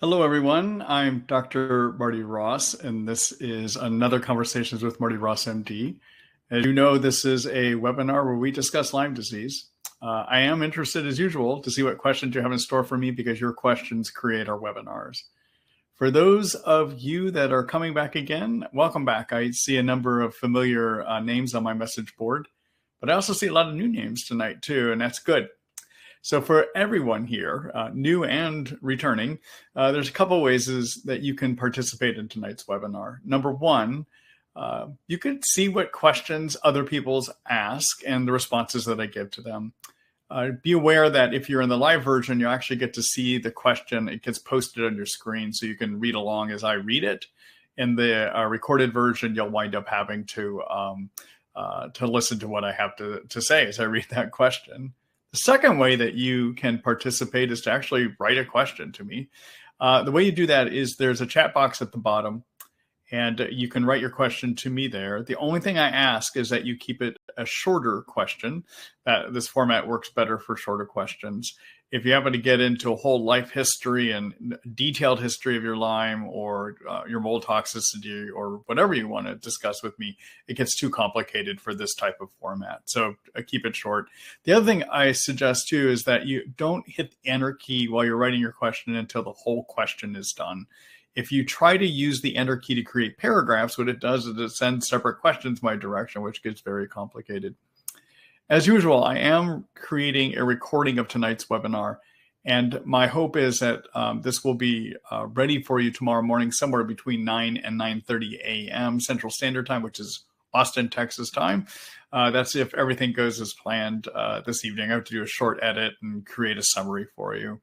Hello, everyone. I'm Dr. Marty Ross, and this is another Conversations with Marty Ross MD. As you know, this is a webinar where we discuss Lyme disease. I am interested, as usual, to see what questions you have in store for me because your questions create our webinars. For those of you that are coming back again, welcome back. I see a number of familiar names on my message board, but I also see a lot of new names tonight, too, and that's good. So for everyone here, new and returning, there's a couple ways that you can participate in tonight's webinar. Number one, you can see what questions other people ask and the responses that I give to them. Be aware that if you're in the live version, you actually get to see the question. It gets posted on your screen so you can read along as I read it. In the recorded version, you'll wind up having to listen to what I have to say as I read that question. The second way that you can participate is to actually write a question to me. The way you do that is there's a chat box at the bottom, and you can write your question to me there. The only thing I ask is that you keep it a shorter question. This format works better for shorter questions. If you happen to get into a whole life history and detailed history of your Lyme or your mold toxicity or whatever you want to discuss with me, it gets too complicated for this type of format. So keep it short. The other thing I suggest too is that you don't hit the enter key while you're writing your question until the whole question is done. If you try to use the enter key to create paragraphs, what it does is it sends separate questions my direction, which gets very complicated. As usual, I am creating a recording of tonight's webinar, and my hope is that this will be ready for you tomorrow morning, somewhere between 9 and 9:30 a.m. Central Standard Time, which is Austin, Texas time. That's if everything goes as planned this evening. I have to do a short edit and create a summary for you.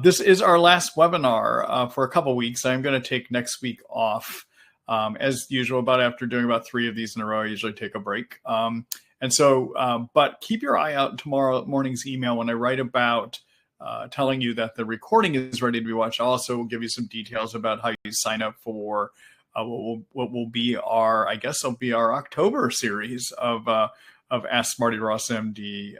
This is our last webinar for a couple weeks. I'm going to take next week off. As usual, after doing about 3 of these in a row, I usually take a break. But keep your eye out tomorrow morning's email when I write about telling you that the recording is ready to be watched. I'll also give you some details about how you sign up for what will be our, I guess it'll be our October series of Ask Marty Ross MD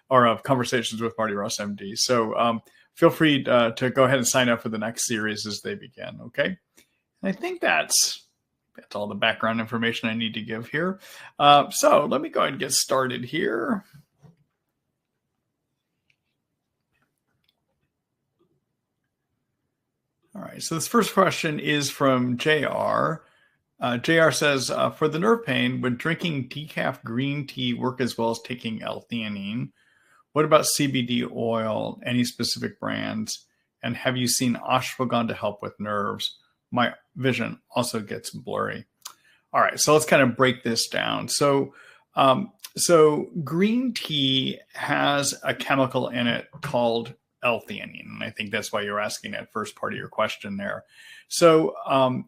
or of Conversations with Marty Ross MD. So feel free to go ahead and sign up for the next series as they begin. Okay. And I think that's all the background information I need to give here. So let me go ahead and get started here. All right, so this first question is from JR. JR says, for the nerve pain, would drinking decaf green tea work as well as taking l-theanine? What about CBD oil, any specific brands? And have you seen ashwagandha help with nerves? My vision also gets blurry. All right, so let's kind of break this down. So green tea has a chemical in it called l-theanine, and I think that's why you're asking that first part of your question there. So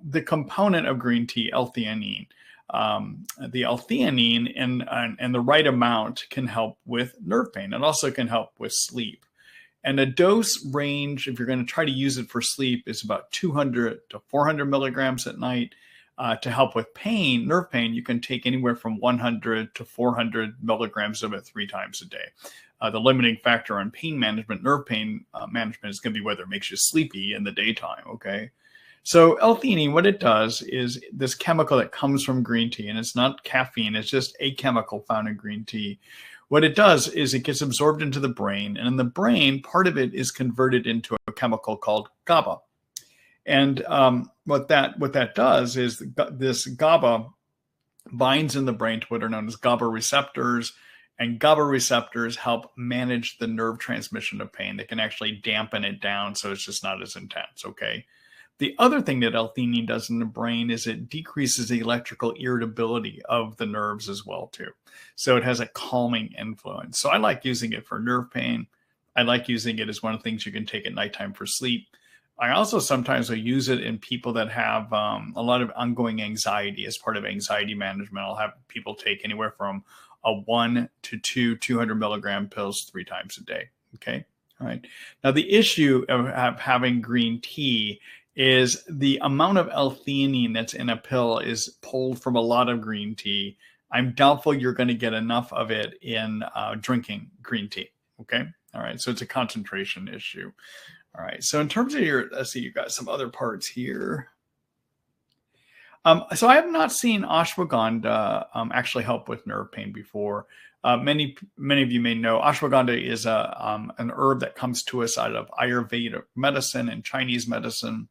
the component of green tea, l-theanine, the l-theanine and the right amount can help with nerve pain. It also can help with sleep. And the dose range, if you're going to try to use it for sleep, is about 200 to 400 milligrams at night. To help with pain, nerve pain, you can take anywhere from 100 to 400 milligrams of it 3 times a day. The limiting factor on pain management, nerve pain management, is going to be whether it makes you sleepy in the daytime, okay? So L-theanine, what it does is this chemical that comes from green tea, and it's not caffeine, it's just a chemical found in green tea. What it does is it gets absorbed into the brain, and in the brain, part of it is converted into a chemical called GABA. And what that does is this GABA binds in the brain to what are known as GABA receptors, and GABA receptors help manage the nerve transmission of pain. They can actually dampen it down so it's just not as intense, okay? The other thing that L-theanine does in the brain is it decreases the electrical irritability of the nerves as well, too. So it has a calming influence. So I like using it for nerve pain. I like using it as one of the things you can take at nighttime for sleep. I also sometimes will use it in people that have a lot of ongoing anxiety as part of anxiety management. I'll have people take anywhere from a 1 to 200 milligram pills 3 times a day. Okay. All right. Now, the issue of having green tea is the amount of L-theanine that's in a pill is pulled from a lot of green tea. I'm doubtful you're going to get enough of it in drinking green tea. Okay. All right. So it's a concentration issue. All right. So in terms of your, let's see, you've got some other parts here. So I have not seen ashwagandha actually help with nerve pain before. Many of you may know ashwagandha is an herb that comes to us out of Ayurvedic medicine and Chinese medicine.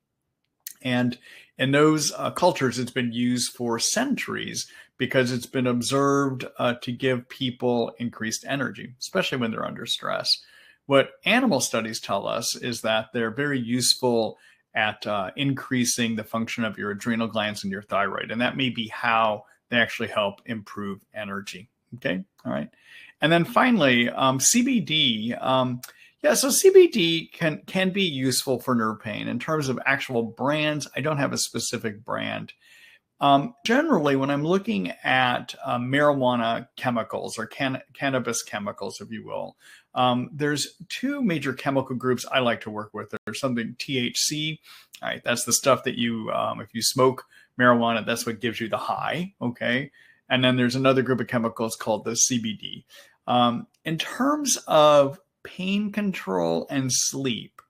And in those cultures, it's been used for centuries because it's been observed to give people increased energy, especially when they're under stress. What animal studies tell us is that they're very useful at increasing the function of your adrenal glands and your thyroid. And that may be how they actually help improve energy. Okay. All right. And then finally, CBD. So CBD can be useful for nerve pain. In terms of actual brands, I don't have a specific brand. Generally, when I'm looking at marijuana chemicals or cannabis chemicals, if you will, there's two major chemical groups I like to work with. There's something THC. All right, that's the stuff that you, if you smoke marijuana, that's what gives you the high. Okay. And then there's another group of chemicals called the CBD. In terms of pain control and sleep,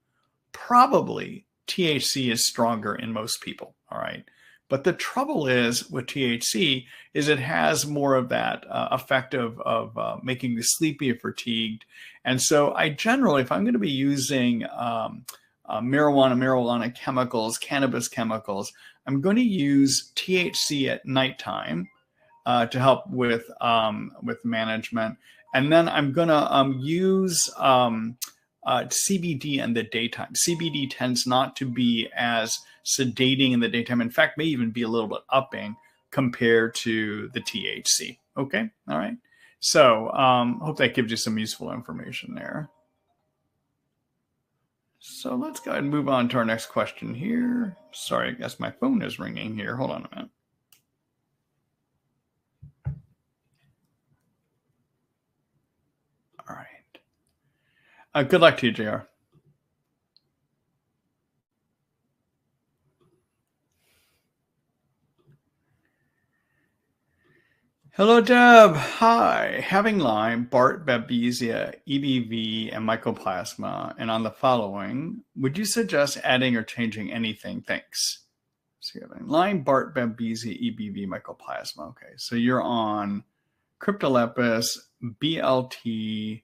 probably THC is stronger in most people. All right. But the trouble is with THC is it has more of that effect of making you sleepy or fatigued. And so I generally, if I'm going to be using marijuana chemicals, cannabis chemicals, I'm going to use THC at nighttime to help with management. And then I'm going to use CBD in the daytime. CBD tends not to be as sedating in the daytime. In fact, may even be a little bit upping compared to the THC. Okay. All right. So hope that gives you some useful information there. So let's go ahead and move on to our next question here. Sorry, I guess my phone is ringing here. Hold on a minute. All right. Good luck to you, JR. Hello, Deb. Hi. Having Lyme, Bart, Babesia, EBV, and mycoplasma, and on the following, would you suggest adding or changing anything? Thanks. So you're having Lyme, Bart, Babesia, EBV, mycoplasma. Okay, so you're on cryptolepis, BLT,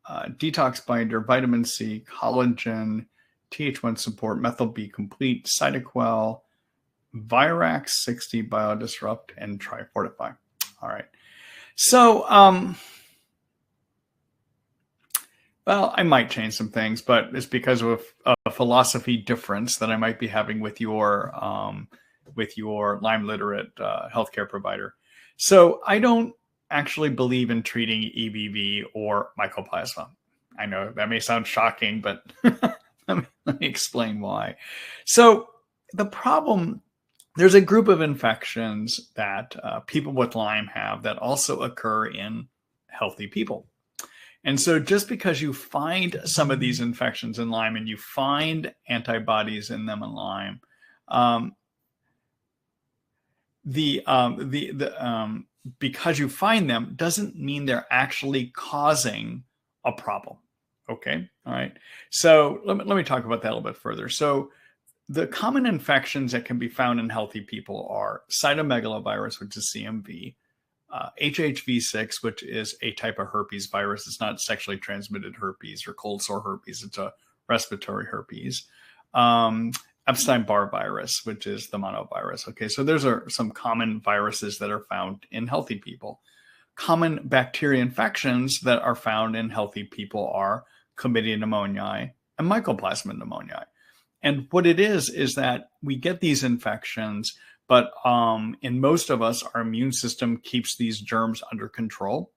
detox binder, vitamin C, collagen, Th1 support, methyl B complete, cytoquel, Virax 60, biodisrupt, and trifortify. All right. So, well, I might change some things, but it's because of a philosophy difference that I might be having with your Lyme literate healthcare provider. So I don't actually believe in treating EBV or mycoplasma. I know that may sound shocking, but let me explain why. So the problem, there's a group of infections that people with Lyme have that also occur in healthy people. And so just because you find some of these infections in Lyme and you find antibodies in them in Lyme, because you find them doesn't mean they're actually causing a problem. Okay. All right. So let me talk about that a little bit further. So the common infections that can be found in healthy people are cytomegalovirus, which is CMV, HHV6, which is a type of herpes virus. It's not sexually transmitted herpes or cold sore herpes. It's a respiratory herpes. Epstein-Barr virus, which is the monovirus. Okay, so those are some common viruses that are found in healthy people. Common bacteria infections that are found in healthy people are chlamydia pneumoniae and mycoplasma pneumoniae. And what it is that we get these infections, but in most of us, our immune system keeps these germs under control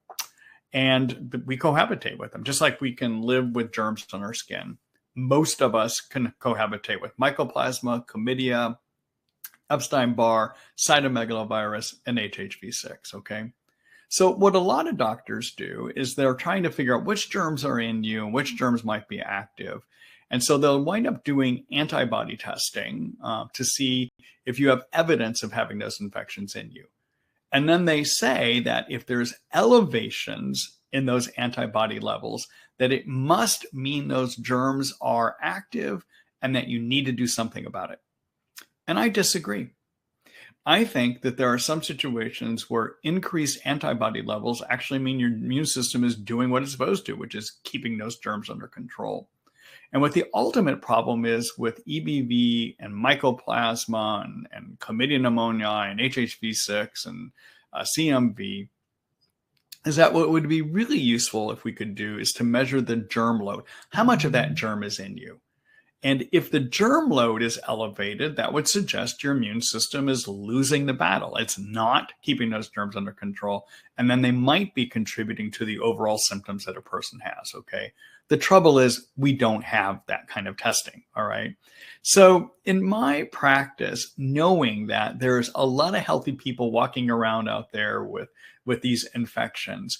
and we cohabitate with them, just like we can live with germs on our skin. Most of us can cohabitate with mycoplasma, chlamydia, Epstein-Barr, cytomegalovirus, and HHV6, okay? So what a lot of doctors do is they're trying to figure out which germs are in you and which germs might be active. And so they'll wind up doing antibody testing to see if you have evidence of having those infections in you. And then they say that if there's elevations in those antibody levels that it must mean those germs are active and that you need to do something about it. And I disagree. I think that there are some situations where increased antibody levels actually mean your immune system is doing what it's supposed to, which is keeping those germs under control. And what the ultimate problem is with EBV and mycoplasma and chlamydia pneumonia and HHV6 and CMV is that what would be really useful if we could do is to measure the germ load. How much of that germ is in you? And if the germ load is elevated, that would suggest your immune system is losing the battle. It's not keeping those germs under control. And then they might be contributing to the overall symptoms that a person has, okay? The trouble is we don't have that kind of testing, all right? So in my practice, knowing that there's a lot of healthy people walking around out there with these infections,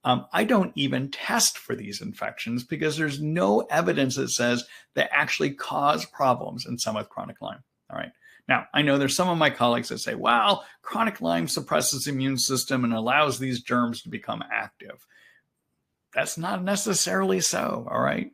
I don't even test for these infections because there's no evidence that says they actually cause problems in some with chronic Lyme. All right. Now, I know there's some of my colleagues that say, well, chronic Lyme suppresses the immune system and allows these germs to become active. That's not necessarily so. All right.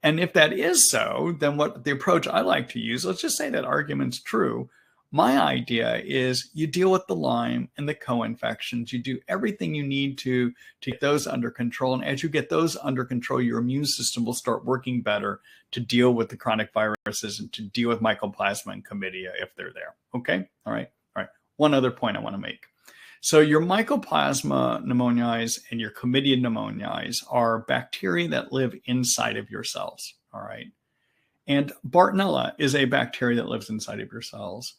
And if that is so, then what the approach I like to use, let's just say that argument's true. My idea is you deal with the Lyme and the co-infections. You do everything you need to get those under control. And as you get those under control, your immune system will start working better to deal with the chronic viruses and to deal with mycoplasma and chlamydia if they're there. Okay? All right. All right. One other point I want to make. So your mycoplasma pneumoniae and your chlamydia pneumoniae are bacteria that live inside of your cells. All right. And Bartonella is a bacteria that lives inside of your cells.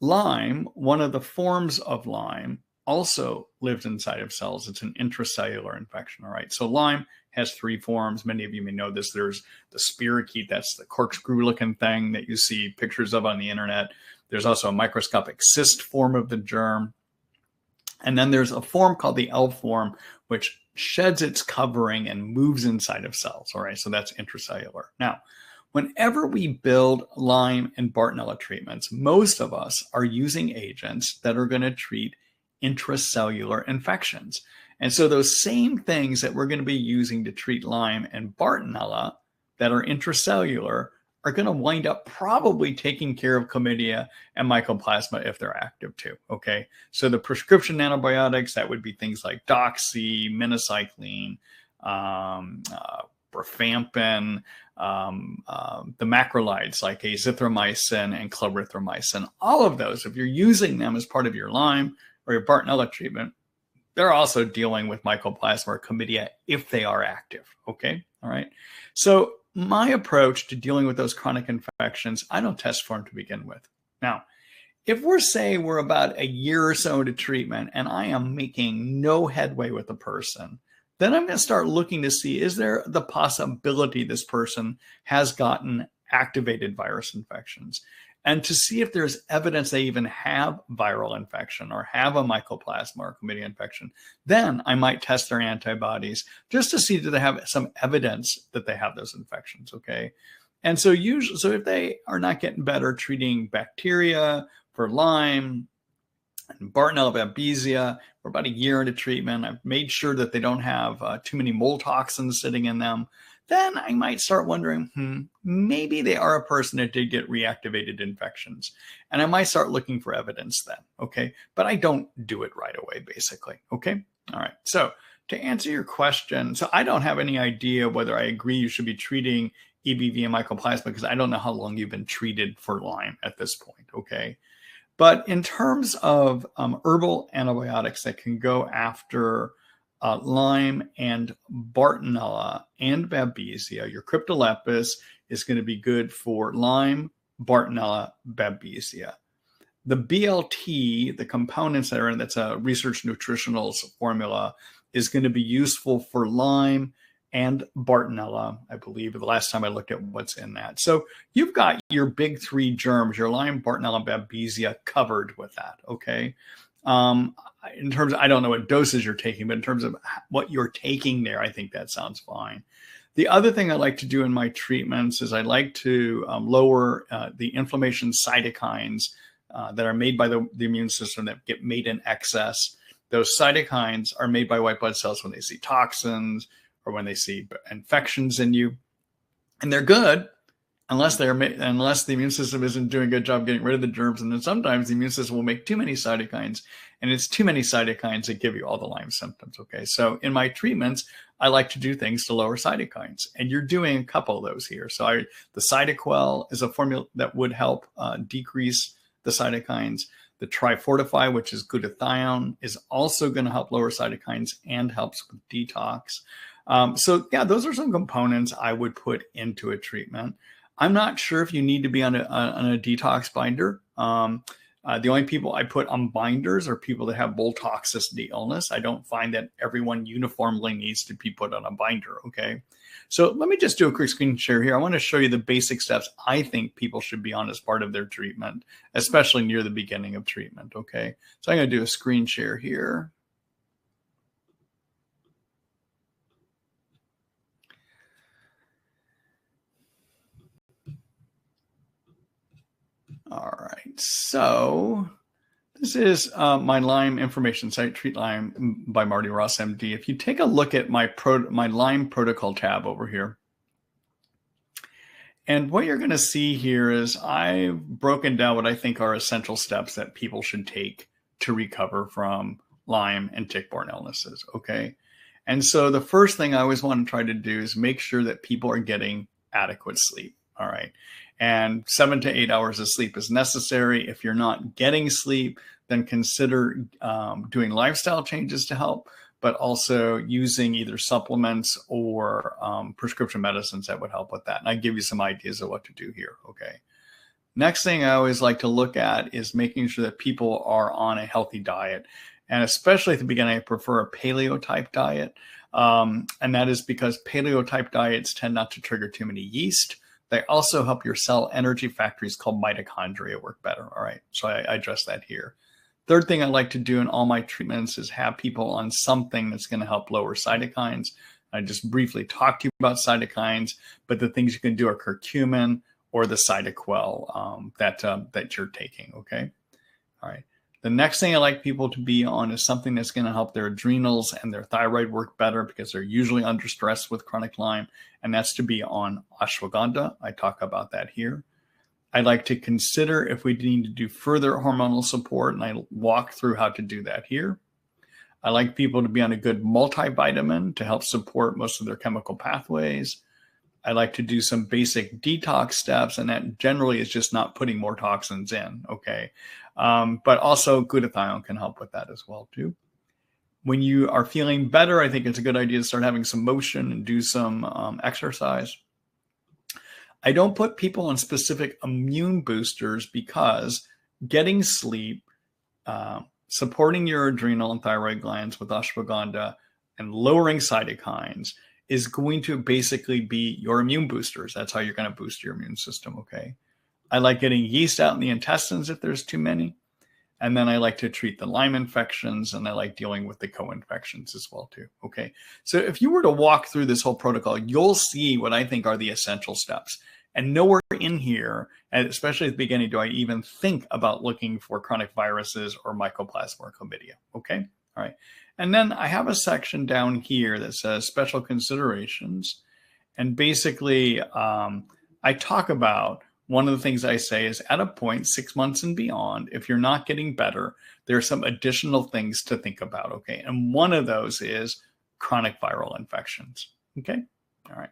Lyme, one of the forms of Lyme, also lives inside of cells. It's an intracellular infection, all right? So Lyme has three forms. Many of you may know this. There's the spirochete, that's the corkscrew-looking thing that you see pictures of on the internet. There's also a microscopic cyst form of the germ. And then there's a form called the L form, which sheds its covering and moves inside of cells, all right? So that's intracellular. Now, whenever we build Lyme and Bartonella treatments, most of us are using agents that are going to treat intracellular infections. And so those same things that we're going to be using to treat Lyme and Bartonella that are intracellular are going to wind up probably taking care of chlamydia and mycoplasma if they're active too, okay? So the prescription antibiotics, that would be things like doxy, minocycline, rifampin, the macrolides like azithromycin and clarithromycin. All of those, if you're using them as part of your Lyme or your Bartonella treatment, they're also dealing with mycoplasma or chlamydia if they are active, okay? All right. So my approach to dealing with those chronic infections, I don't test for them to begin with. Now, if we're about a year or so into treatment and I am making no headway with the person, then I'm going to start looking to see, is there the possibility this person has gotten activated virus infections? And to see if there's evidence they even have viral infection or have a mycoplasma or chlamydia infection, then I might test their antibodies just to see do they have some evidence that they have those infections, okay? And so usually, so if they are not getting better treating bacteria for Lyme and Bartonella Babesia, we're about a year into treatment, I've made sure that they don't have too many mold toxins sitting in them, then I might start wondering, maybe they are a person that did get reactivated infections. And I might start looking for evidence then, okay? But I don't do it right away, basically, okay? All right, so to answer your question, so I don't have any idea whether I agree you should be treating EBV and mycoplasma because I don't know how long you've been treated for Lyme at this point, okay? But in terms of herbal antibiotics that can go after Lyme and Bartonella and Babesia, your cryptolepis is going to be good for Lyme, Bartonella, Babesia. The BLT, the components that are in, that's a research nutritionals formula, is going to be useful for Lyme and Bartonella, I believe, the last time I looked at what's in that. So you've got your big three germs, your Lyme, Bartonella, Babesia covered with that, okay? In terms of, I don't know what doses you're taking, but in terms of what you're taking there, I think that sounds fine. The other thing I like to do in my treatments is I like to lower the inflammation cytokines that are made by the immune system that get made in excess. Those cytokines are made by white blood cells when they see toxins or when they see infections in you. And they're good unless the immune system isn't doing a good job getting rid of the germs. And then sometimes the immune system will make too many cytokines, and it's too many cytokines that give you all the Lyme symptoms. Okay, so in my treatments, I like to do things to lower cytokines, and you're doing a couple of those here. So the Cytoquel is a formula that would help decrease the cytokines. The Trifortify, which is glutathione, is also going to help lower cytokines and helps with detox. So yeah, those are some components I would put into a treatment. I'm not sure if you need to be on a detox binder. The only people I put on binders are people that have Mold Toxicity illness. I don't find that everyone uniformly needs to be put on a binder, okay? So let me just do a quick screen share here. I want to show you the basic steps I think people should be on as part of their treatment, especially near the beginning of treatment, okay? So I'm going to do a screen share here. All right, so this is my Lyme information site, Treat Lyme by Marty Ross MD. If you take a look at my Lyme protocol tab over here, and what you're going to see here is I've broken down what I think are essential steps that people should take to recover from Lyme and tick-borne illnesses, okay? And so the first thing I always want to try to do is make sure that people are getting adequate sleep, all right? And 7 to 8 hours of sleep is necessary. If you're not getting sleep, then consider doing lifestyle changes to help, but also using either supplements or prescription medicines that would help with that. And I give you some ideas of what to do here, okay? Next thing I always like to look at is making sure that people are on a healthy diet. And especially at the beginning, I prefer a paleo-type diet. And that is because paleo-type diets tend not to trigger too many yeast. They also help your cell energy factories called mitochondria work better. All right, so I address that here. Third thing I like to do in all my treatments is have people on something that's going to help lower cytokines. I just briefly talked to you about cytokines, but the things you can do are curcumin or the Cytoquel that you're taking, okay? All right. The next thing I like people to be on is something that's going to help their adrenals and their thyroid work better because they're usually under stress with chronic Lyme, and that's to be on ashwagandha. I talk about that here. I like to consider if we need to do further hormonal support, and I walk through how to do that here. I like people to be on a good multivitamin to help support most of their chemical pathways. I like to do some basic detox steps, and that generally is just not putting more toxins in, okay? But also glutathione can help with that as well too. When you are feeling better, I think it's a good idea to start having some motion and do some exercise. I don't put people on specific immune boosters because getting sleep, supporting your adrenal and thyroid glands with ashwagandha, and lowering cytokines is going to basically be your immune boosters. That's how you're going to boost your immune system, okay? I like getting yeast out in the intestines if there's too many. And then I like to treat the Lyme infections, and I like dealing with the co-infections as well too, okay? So if you were to walk through this whole protocol, you'll see what I think are the essential steps. And nowhere in here, and especially at the beginning, do I even think about looking for chronic viruses or mycoplasma or chlamydia, okay? All right. And then I have a section down here that says special considerations. And basically, I talk about one of the things I say is at a point, 6 months and beyond, if you're not getting better, there are some additional things to think about, okay? And one of those is chronic viral infections, okay? All right.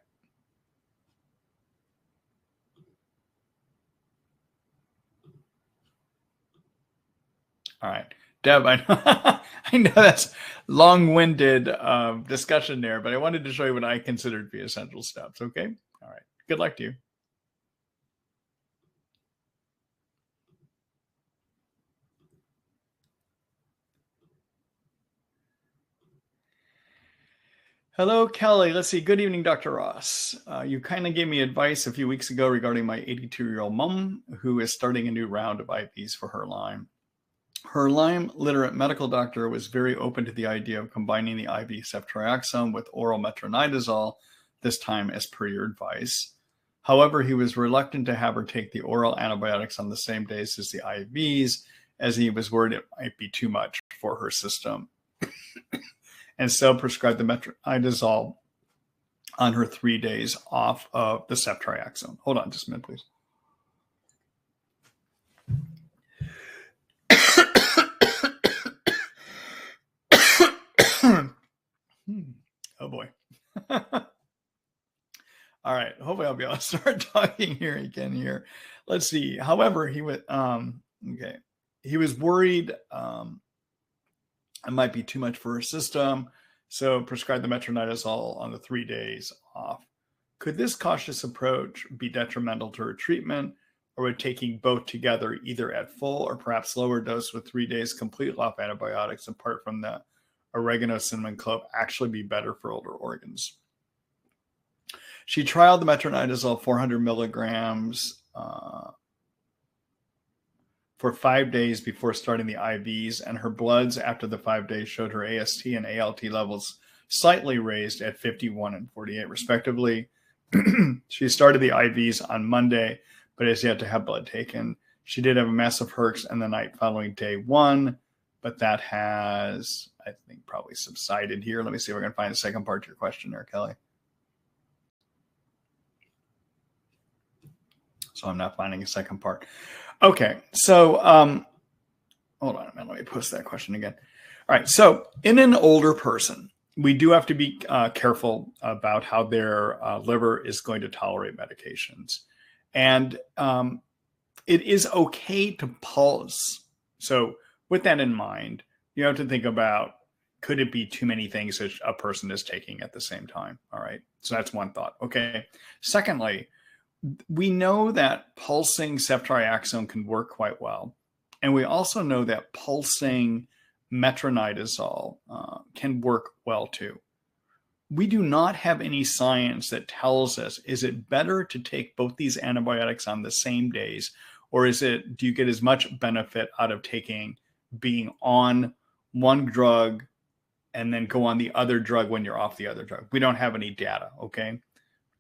All right. Deb, I know, I know that's long-winded discussion there, but I wanted to show you what I consider to be essential steps, okay? All right. Good luck to you. Hello, Kelly. Let's see. Good evening, Dr. Ross. You kind of gave me advice a few weeks ago regarding my 82-year-old mom who is starting a new round of IVs for her Lyme. Her Lyme literate medical doctor was very open to the idea of combining the IV ceftriaxone with oral metronidazole, this time as per your advice. However, he was reluctant to have her take the oral antibiotics on the same days as the IVs, as he was worried it might be too much for her system. and still prescribed the metronidazole on her 3 days off of the ceftriaxone. Hold on just a minute, please. Oh boy. All right. Hopefully I'll be able to start talking here again here. Let's see. However, he was okay. He was worried it might be too much for her system, so prescribed the metronidazole on the 3 days off. Could this cautious approach be detrimental to her treatment, or would taking both together, either at full or perhaps lower dose with 3 days completely off antibiotics apart from the oregano, cinnamon, clove, actually be better for older organs? She trialed the metronidazole 400 milligrams for 5 days before starting the IVs, and her bloods after the 5 days showed her AST and ALT levels slightly raised at 51 and 48 respectively. She started the IVs on Monday, but has yet to have blood taken. She did have a massive Herx in the night following day 1, but that has, I think, probably subsided here. Let me see if I can find the second part to your question there, Kelly. So I'm not finding a second part. Okay, so hold on a minute. Let me post that question again. All right, so in an older person, we do have to be careful about how their liver is going to tolerate medications. And it is okay to pulse. So with that in mind, you have to think about, could it be too many things that a person is taking at the same time? All right, so that's one thought. Okay, secondly, we know that pulsing ceftriaxone can work quite well. And we also know that pulsing metronidazole can work well too. We do not have any science that tells us, is it better to take both these antibiotics on the same days, or do you get as much benefit out of being on one drug and then go on the other drug when you're off the other drug? We don't have any data, okay?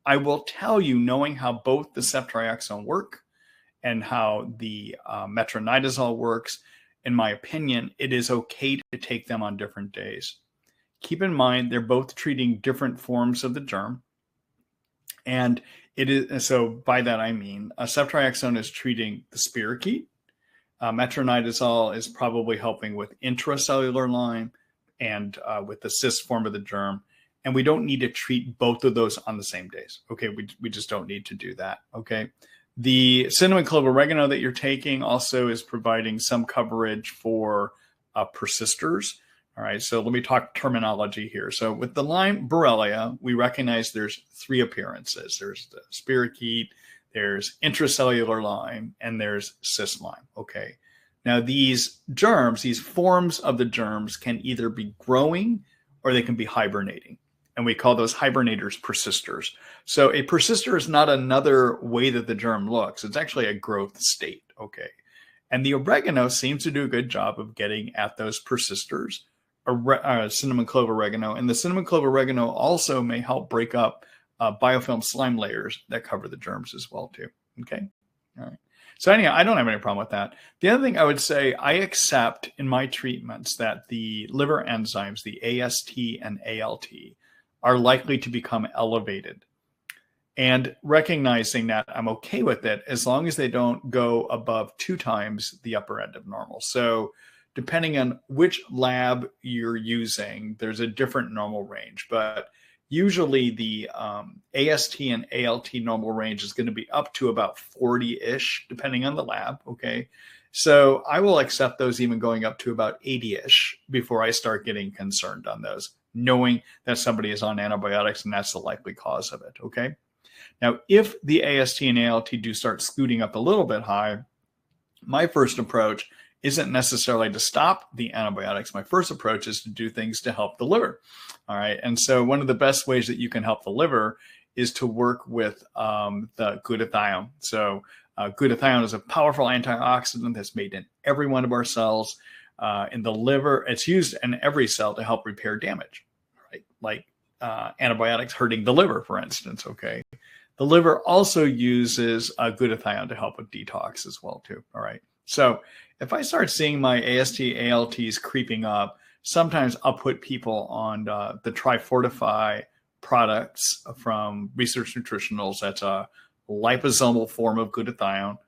I will tell you, knowing how both the ceftriaxone work and how the metronidazole works, in my opinion, it is okay to take them on different days. Keep in mind, they're both treating different forms of the germ. And it is, so by that I mean, ceftriaxone is treating the spirochete. Metronidazole is probably helping with intracellular Lyme and with the cyst form of the germ. And we don't need to treat both of those on the same days. Okay, we just don't need to do that. Okay, the cinnamon, clove, oregano that you're taking also is providing some coverage for persisters. All right, so let me talk terminology here. So with the Lyme Borrelia, we recognize there's 3 appearances. There's the spirochete, there's intracellular Lyme, and there's cyst Lyme. Okay, now these germs, these forms of the germs can either be growing or they can be hibernating. And we call those hibernators persisters. So a persister is not another way that the germ looks. It's actually a growth state, okay? And the oregano seems to do a good job of getting at those persisters, cinnamon clove oregano. And the cinnamon clove oregano also may help break up biofilm slime layers that cover the germs as well too, okay? All right. So anyhow, I don't have any problem with that. The other thing I would say, I accept in my treatments that the liver enzymes, the AST and ALT, are likely to become elevated. And recognizing that, I'm okay with it as long as they don't go above 2 times the upper end of normal. So depending on which lab you're using, there's a different normal range. But usually the AST and ALT normal range is going to be up to about 40-ish, depending on the lab, okay? So I will accept those even going up to about 80-ish before I start getting concerned on those, knowing that somebody is on antibiotics and that's the likely cause of it, okay? Now, if the AST and ALT do start scooting up a little bit high, my first approach isn't necessarily to stop the antibiotics. My first approach is to do things to help the liver, all right? And so one of the best ways that you can help the liver is to work with the glutathione. So glutathione is a powerful antioxidant that's made in every one of our cells. In the liver, it's used in every cell to help repair damage, right? Like antibiotics hurting the liver, for instance, okay? The liver also uses glutathione to help with detox as well too, all right? So if I start seeing my AST, ALTs creeping up, sometimes I'll put people on the Trifortify products from Research Nutritionals. That's a liposomal form of glutathione.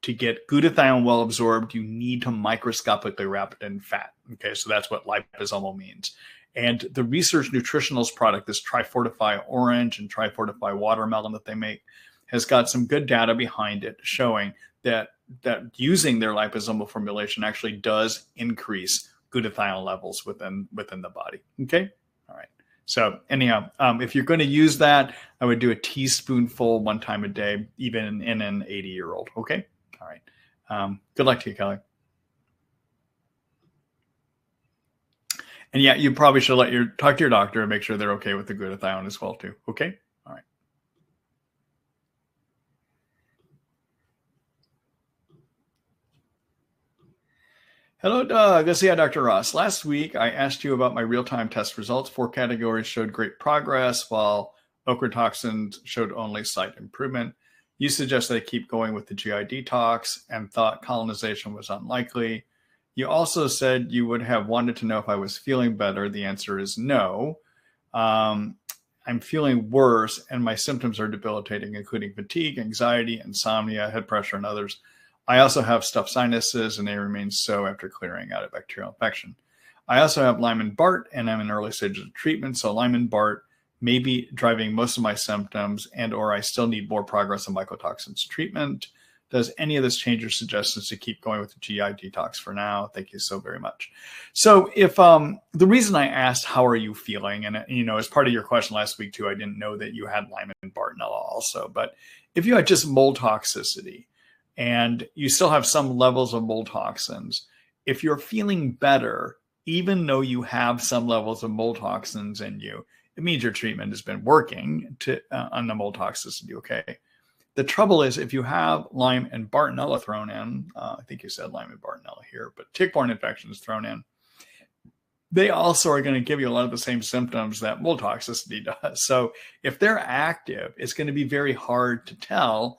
To get glutathione well absorbed, you need to microscopically wrap it in fat. Okay, so that's what liposomal means. And the Research Nutritionals product, this Trifortify Orange and Trifortify Watermelon that they make, has got some good data behind it showing that using their liposomal formulation actually does increase glutathione levels within the body. Okay, all right. So anyhow, if you're going to use that, I would do a teaspoonful one time a day, even in an 80-year-old. Okay, all right. Good luck to you, Kelly. And yeah, you probably should talk to your doctor and make sure they're okay with the glutathione as well too. Okay, all right. Hello, Doug. This is Dr. Ross. Last week, I asked you about my real-time test results. 4 categories showed great progress, while ochratoxins showed only slight improvement. You suggested I keep going with the GI detox and thought colonization was unlikely. You also said you would have wanted to know if I was feeling better. The answer is no. I'm feeling worse, and my symptoms are debilitating, including fatigue, anxiety, insomnia, head pressure, and others. I also have stuffed sinuses, and they remain so after clearing out a bacterial infection. I also have Lyme and Bart, and I'm in early stages of treatment, so Lyme and Bart may be driving most of my symptoms, and or I still need more progress on mycotoxins treatment. Does any of this change your suggestions to keep going with the GI detox for now? Thank you so very much. So if the reason I asked, how are you feeling? And, as part of your question last week too, I didn't know that you had Lyme and Bartonella also, but if you had just mold toxicity, and you still have some levels of mold toxins, if you're feeling better, even though you have some levels of mold toxins in you, it means your treatment has been working on the mold toxicity, okay? The trouble is if you have Lyme and Bartonella thrown in, I think you said Lyme and Bartonella here, but tick-borne infections thrown in, they also are going to give you a lot of the same symptoms that mold toxicity does. So if they're active, it's going to be very hard to tell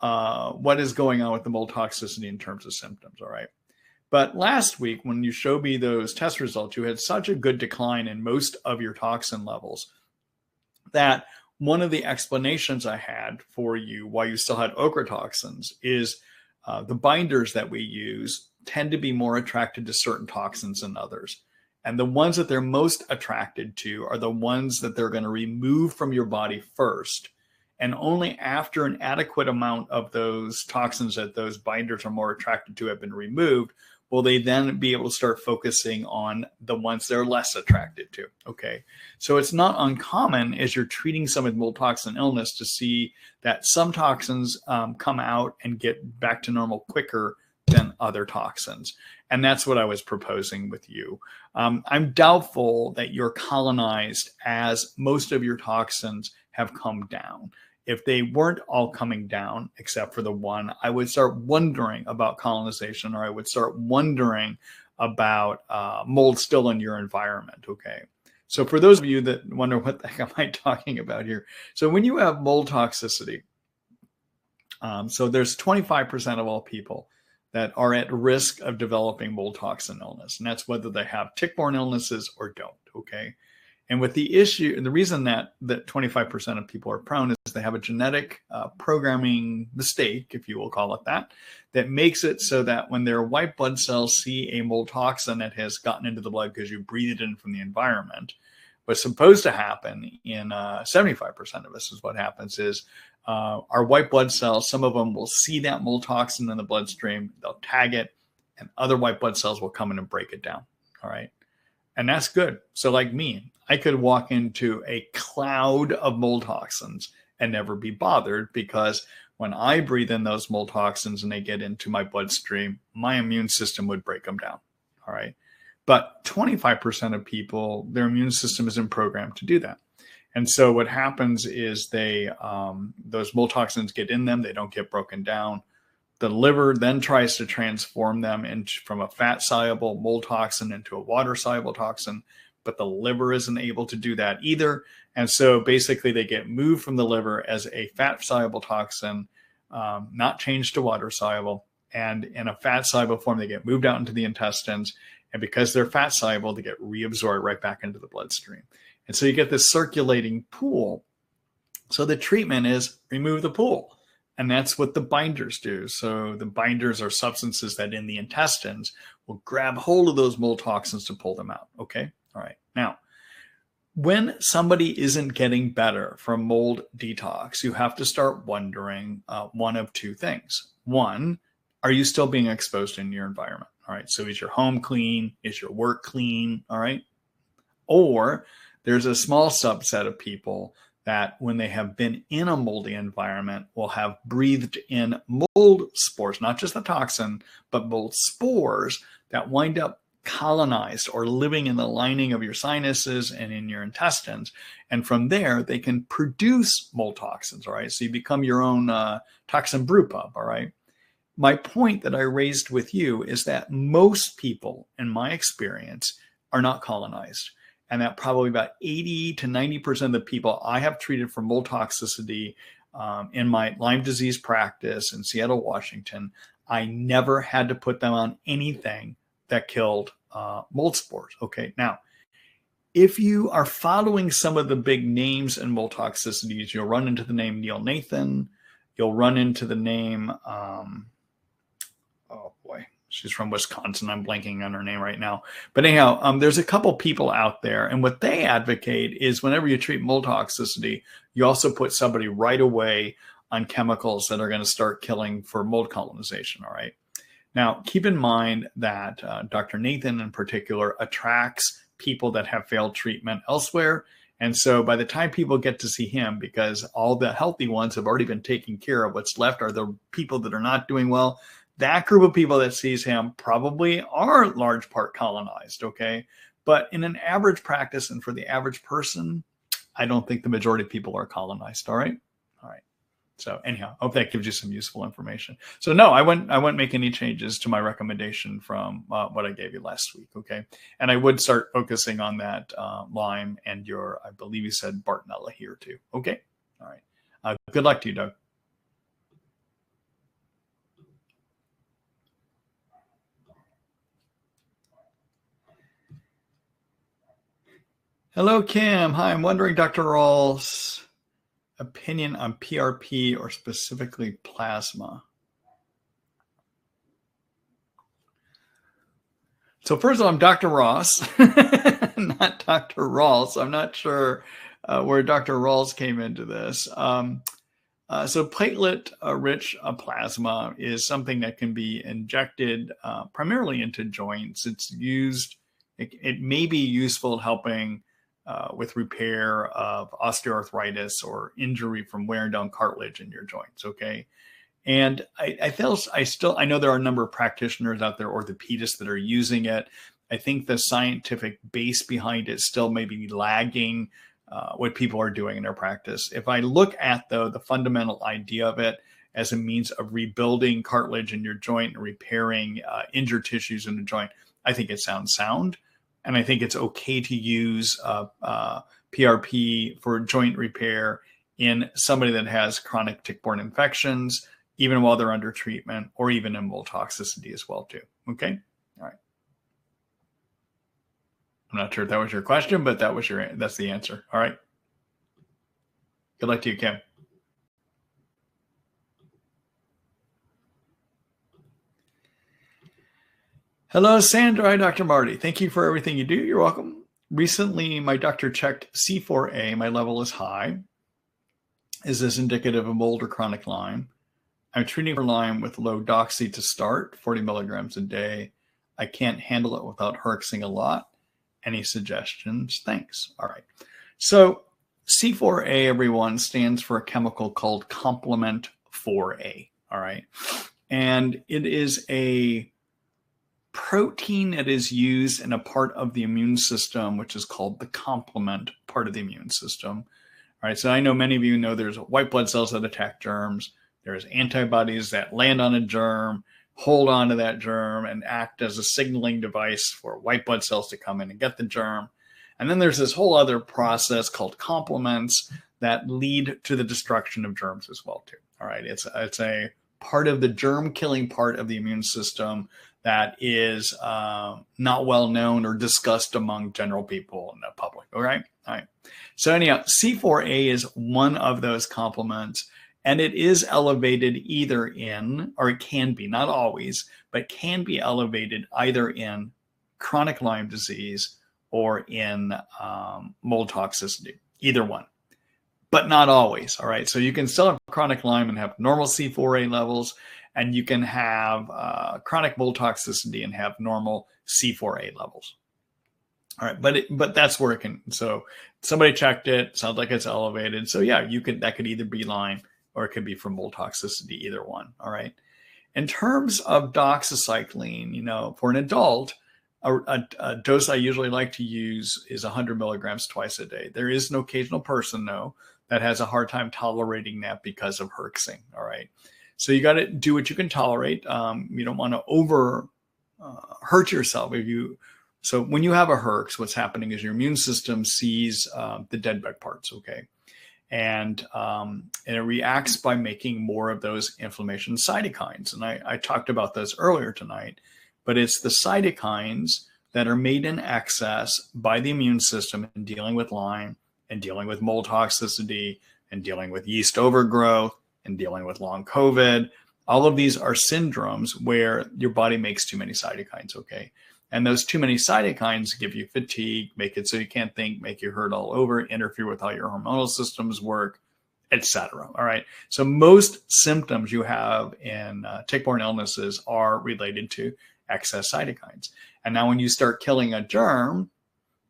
what is going on with the mold toxicity in terms of symptoms, all right? But last week, when you showed me those test results, you had such a good decline in most of your toxin levels that one of the explanations I had for you why you still had ochratoxins is the binders that we use tend to be more attracted to certain toxins than others. And the ones that they're most attracted to are the ones that they're going to remove from your body first. And only after an adequate amount of those toxins that those binders are more attracted to have been removed, will they then be able to start focusing on the ones they're less attracted to. Okay, so it's not uncommon as you're treating some with mold toxin illness to see that some toxins come out and get back to normal quicker than other toxins. And that's what I was proposing with you. I'm doubtful that you're colonized as most of your toxins have come down. If they weren't all coming down, except for the one, I would start wondering about colonization, or I would start wondering about mold still in your environment, okay? So for those of you that wonder what the heck am I talking about here? So when you have mold toxicity, so there's 25% of all people that are at risk of developing mold toxin illness, and that's whether they have tick-borne illnesses or don't, okay? And with the issue, and the reason that 25% of people are prone is they have a genetic programming mistake, if you will call it that, that makes it so that when their white blood cells see a mold toxin that has gotten into the blood because you breathed it in from the environment, what's supposed to happen in 75% of us is what happens is our white blood cells, some of them will see that mold toxin in the bloodstream, they'll tag it, and other white blood cells will come in and break it down, all right? And that's good. So like me, I could walk into a cloud of mold toxins and never be bothered, because when I breathe in those mold toxins and they get into my bloodstream, my immune system would break them down. All right. But 25% of people, their immune system isn't programmed to do that. And so what happens is those mold toxins get in them. They don't get broken down. The liver then tries to transform them from a fat-soluble mold toxin into a water-soluble toxin, but the liver isn't able to do that either. And so basically they get moved from the liver as a fat-soluble toxin, not changed to water-soluble. And in a fat-soluble form, they get moved out into the intestines. And because they're fat soluble, they get reabsorbed right back into the bloodstream. And so you get this circulating pool. So the treatment is remove the pool. And that's what the binders do. So the binders are substances that in the intestines will grab hold of those mold toxins to pull them out. Okay. All right. Now, when somebody isn't getting better from mold detox, you have to start wondering one of two things. One, are you still being exposed in your environment? All right. So is your home clean? Is your work clean? All right. Or there's a small subset of people that when they have been in a moldy environment will have breathed in mold spores, not just the toxin, but mold spores that wind up colonized or living in the lining of your sinuses and in your intestines. And from there, they can produce mold toxins, all right? So you become your own toxin brew pub, all right? My point that I raised with you is that most people, in my experience, are not colonized. And that probably about 80 to 90% of the people I have treated for mold toxicity in my Lyme disease practice in Seattle, Washington, I never had to put them on anything that killed mold spores. Okay, now, if you are following some of the big names in mold toxicities, you'll run into the name Neil Nathan. You'll run into the name, oh boy, she's from Wisconsin. I'm blanking on her name right now. But anyhow, there's a couple people out there, and what they advocate is whenever you treat mold toxicity, you also put somebody right away on chemicals that are going to start killing for mold colonization, all right? Now, keep in mind that Dr. Nathan in particular attracts people that have failed treatment elsewhere. And so by the time people get to see him, because all the healthy ones have already been taken care of, what's left are the people that are not doing well. That group of people that sees him probably are large part colonized, okay? But in an average practice and for the average person, I don't think the majority of people are colonized, all right? All right. So anyhow, I hope that gives you some useful information. So no, I wouldn't make any changes to my recommendation from what I gave you last week, okay? And I would start focusing on that Lyme and your, I believe you said Bartonella here too, okay? All right. Good luck to you, Doug. Hello, Kim. Hi, I'm wondering, Dr. Rawls' opinion on PRP or specifically plasma. So first of all, I'm Dr. Ross, not Dr. Rawls. I'm not sure where Dr. Rawls came into this. So platelet-rich plasma is something that can be injected primarily into joints. It's used, it may be useful helping with repair of osteoarthritis or injury from wearing down cartilage in your joints, okay? And I know there are a number of practitioners out there, orthopedists, that are using it. I think the scientific base behind it still may be lagging what people are doing in their practice. If I look at, though, the fundamental idea of it as a means of rebuilding cartilage in your joint and repairing injured tissues in the joint, I think it sounds sound. And I think it's okay to use PRP for joint repair in somebody that has chronic tick-borne infections, even while they're under treatment, or even in mold toxicity as well, too. Okay? All right. I'm not sure if that was your question, but that's the answer. All right. Good luck to you, Kim. Hello, Sandra. Hi, Dr. Marty. Thank you for everything you do. You're welcome. Recently, my doctor checked C4A. My level is high. Is this indicative of mold or chronic Lyme? I'm treating for Lyme with low doxy to start, 40 milligrams a day. I can't handle it without herxing a lot. Any suggestions? Thanks. All right. So C4A, everyone, stands for a chemical called complement 4A. All right. And it is a protein that is used in a part of the immune system, which is called the complement part of the immune system. All right. So I know many of you know there's white blood cells that attack germs. There's antibodies that land on a germ, hold on to that germ, and act as a signaling device for white blood cells to come in and get the germ. And then there's this whole other process called complements that lead to the destruction of germs as well, too. All right. It's a part of the germ-killing part of the immune system that is not well known or discussed among general people in the public. All right. So anyhow, C4A is one of those complements, and it is elevated either in, or it can be, not always, but can be elevated either in chronic Lyme disease or in mold toxicity, either one, but not always. All right. So you can still have chronic Lyme and have normal C4A levels, and you can have chronic mold toxicity and have normal C4A levels. All right, but that's where it can. So somebody checked it. Sounds like it's elevated. So yeah, that could either be Lyme or it could be from mold toxicity. Either one. All right. In terms of doxycycline, for an adult, a dose I usually like to use is 100 milligrams twice a day. There is an occasional person though that has a hard time tolerating that because of herxing. All right. So you got to do what you can tolerate. You don't want to over hurt yourself. So when you have a herx, what's happening is your immune system sees the dead bug parts, okay, and it reacts by making more of those inflammation cytokines. And I talked about this earlier tonight, but it's the cytokines that are made in excess by the immune system in dealing with Lyme and dealing with mold toxicity and dealing with yeast overgrowth and dealing with long COVID. All of these are syndromes where your body makes too many cytokines, okay? And those too many cytokines give you fatigue, make it so you can't think, make you hurt all over, interfere with how your hormonal systems work, etc. All right. So most symptoms you have in tick-borne illnesses are related to excess cytokines. And now when you start killing a germ,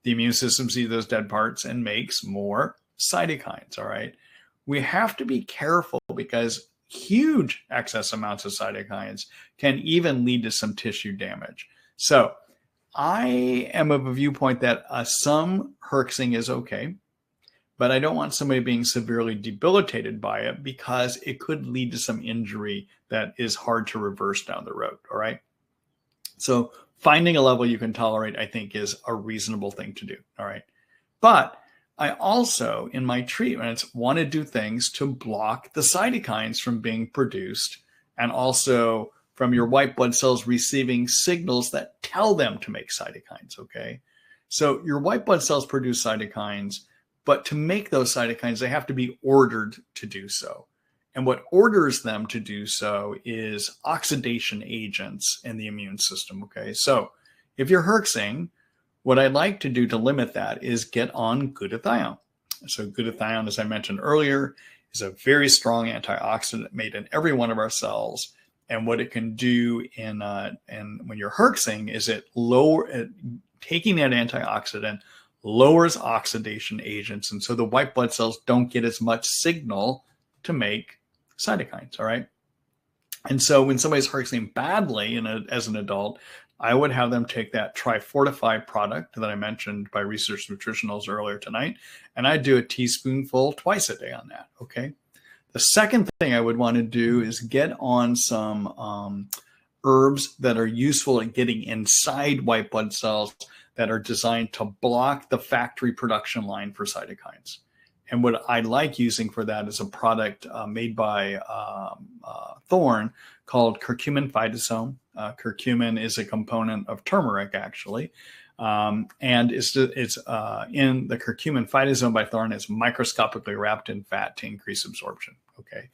the immune system sees those dead parts and makes more cytokines. All right. We have to be careful because huge excess amounts of cytokines can even lead to some tissue damage. So I am of a viewpoint that some herxing is okay, but I don't want somebody being severely debilitated by it because it could lead to some injury that is hard to reverse down the road. All right. So finding a level you can tolerate, I think, is a reasonable thing to do. All right. But I also, in my treatments, want to do things to block the cytokines from being produced and also from your white blood cells receiving signals that tell them to make cytokines, okay? So your white blood cells produce cytokines, but to make those cytokines, they have to be ordered to do so. And what orders them to do so is oxidation agents in the immune system, okay? So if you're herxing, what I'd like to do to limit that is get on glutathione. So glutathione, as I mentioned earlier, is a very strong antioxidant made in every one of our cells. And what it can do when you're herxing is taking that antioxidant lowers oxidation agents. And so the white blood cells don't get as much signal to make cytokines, all right? And so when somebody's herxing badly as an adult, I would have them take that Trifortify product that I mentioned by Research Nutritionals earlier tonight, and I'd do a teaspoonful twice a day on that, okay? The second thing I would want to do is get on some herbs that are useful at getting inside white blood cells that are designed to block the factory production line for cytokines. And what I like using for that is a product made by Thorne called curcumin phytosome. Curcumin is a component of turmeric, actually. And it's in the curcumin phytosome by Thorne. It's microscopically wrapped in fat to increase absorption. Okay.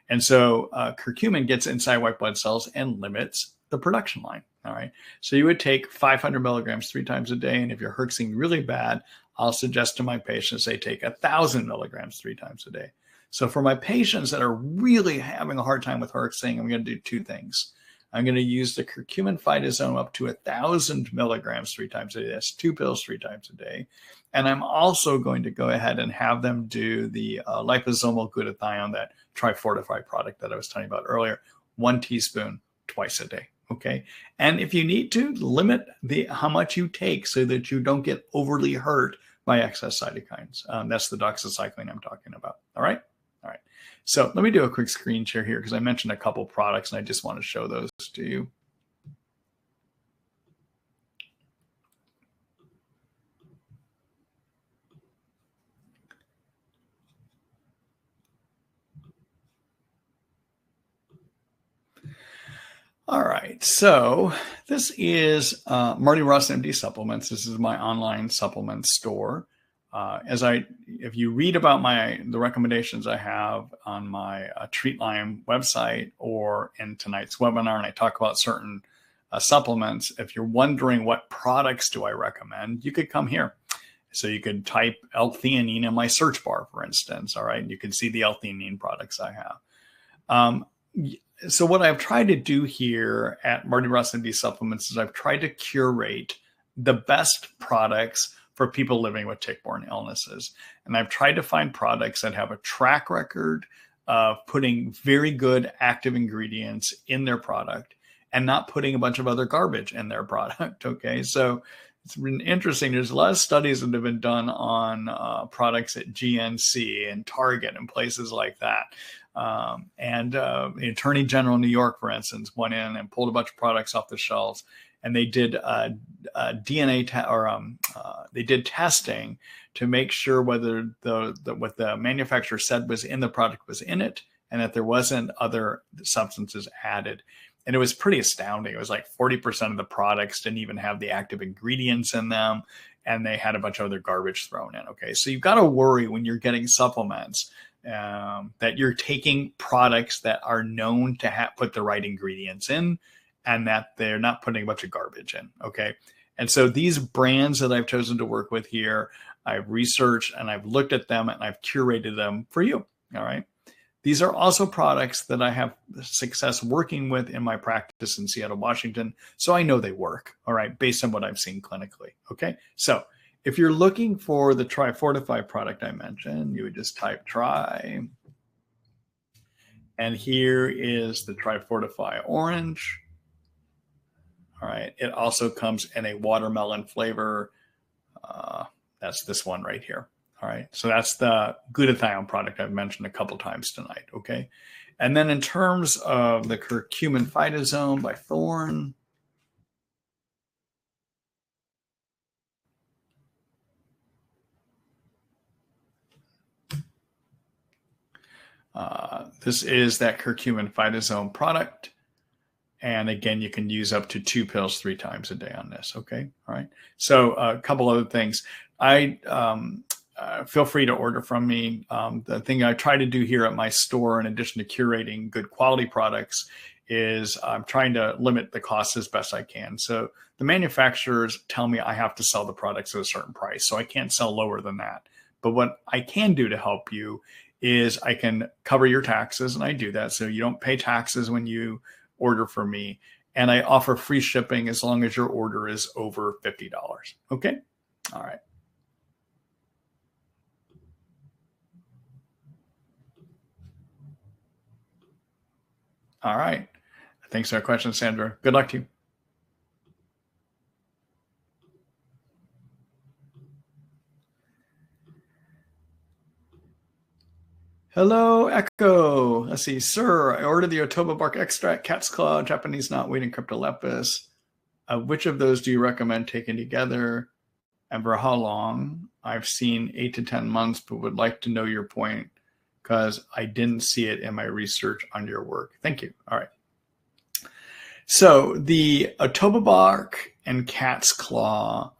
And so curcumin gets inside white blood cells and limits the production line. All right. So you would take 500 milligrams 3 times a day. And if you're herxing really bad, I'll suggest to my patients they take 1,000 milligrams 3 times a day. So for my patients that are really having a hard time with herxing, I'm going to do 2 things. I'm going to use the curcumin phytosome up to 1,000 milligrams 3 times a day. That's 2 pills 3 times a day. And I'm also going to go ahead and have them do the liposomal glutathione, that Trifortify product that I was telling you about earlier, 1 teaspoon twice a day. Okay. And if you need to, limit how much you take so that you don't get overly hurt by excess cytokines. That's the doxycycline I'm talking about. All right. All right. So let me do a quick screen share here because I mentioned a couple products and I just want to show those to you. All right, so this is Marty Ross MD Supplements. This is my online supplement store. If you read about the recommendations I have on my Treat Lyme website or in tonight's webinar, and I talk about certain supplements, if you're wondering what products do I recommend, you could come here. So you could type l-theanine in my search bar, for instance. All right, and you can see the l-theanine products I have. So what I've tried to do here at Marty Ross MD Supplements is I've tried to curate the best products for people living with tick-borne illnesses. And I've tried to find products that have a track record of putting very good active ingredients in their product and not putting a bunch of other garbage in their product. Okay, so it's been interesting. There's a lot of studies that have been done on products at GNC and Target and places like that. The Attorney General in New York, for instance, went in and pulled a bunch of products off the shelves, and they did they did testing to make sure whether what the manufacturer said was in the product was in it, and that there wasn't other substances added. And it was pretty astounding. It was like 40% of the products didn't even have the active ingredients in them, and they had a bunch of other garbage thrown in. Okay, so you've got to worry when you're getting supplements that you're taking products that are known to put the right ingredients in, and that they're not putting a bunch of garbage in. Okay. And so these brands that I've chosen to work with here, I've researched and I've looked at them and I've curated them for you. All right. These are also products that I have success working with in my practice in Seattle, Washington. So I know they work. All right. Based on what I've seen clinically. Okay. So if you're looking for the Tri-Fortify product I mentioned, you would just type Tri. And here is the Tri-Fortify Orange. All right. It also comes in a watermelon flavor. That's this one right here. All right. So that's the glutathione product I've mentioned a couple times tonight. Okay. And then in terms of the curcumin phytosome by Thorne, this is that curcumin phytosome product. And again, you can use up to 2 pills 3 times a day on this. Okay. All right. So a couple other things. Feel free to order from me. The thing I try to do here at my store, in addition to curating good quality products, is I'm trying to limit the cost as best I can. So the manufacturers tell me I have to sell the products at a certain price, so I can't sell lower than that. But what I can do to help you is I can cover your taxes, and I do that. So you don't pay taxes when you order from me. And I offer free shipping as long as your order is over $50. Okay. All right. All right. Thanks for that question, Sandra. Good luck to you. Hello, Echo. Let's see. Sir, I ordered the otoba bark extract, cat's claw, Japanese knotweed, and cryptolepis. Which of those do you recommend taking together and for how long? I've seen 8 to 10 months, but would like to know your point because I didn't see it in my research on your work. Thank you. All right. So the otoba bark and cat's claw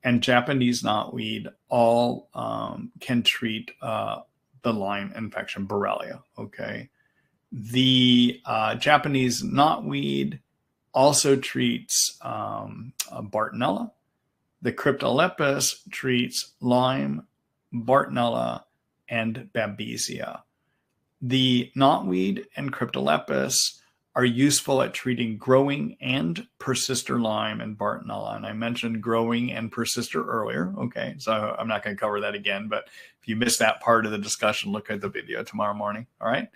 and Japanese knotweed all can treat the Lyme infection, Borrelia. Okay. The Japanese knotweed also treats Bartonella. The cryptolepis treats Lyme, Bartonella, and Babesia. The knotweed and cryptolepis are useful at treating growing and persister Lyme and Bartonella. And I mentioned growing and persister earlier. Okay, so I'm not going to cover that again, but if you missed that part of the discussion, look at the video tomorrow morning. All right.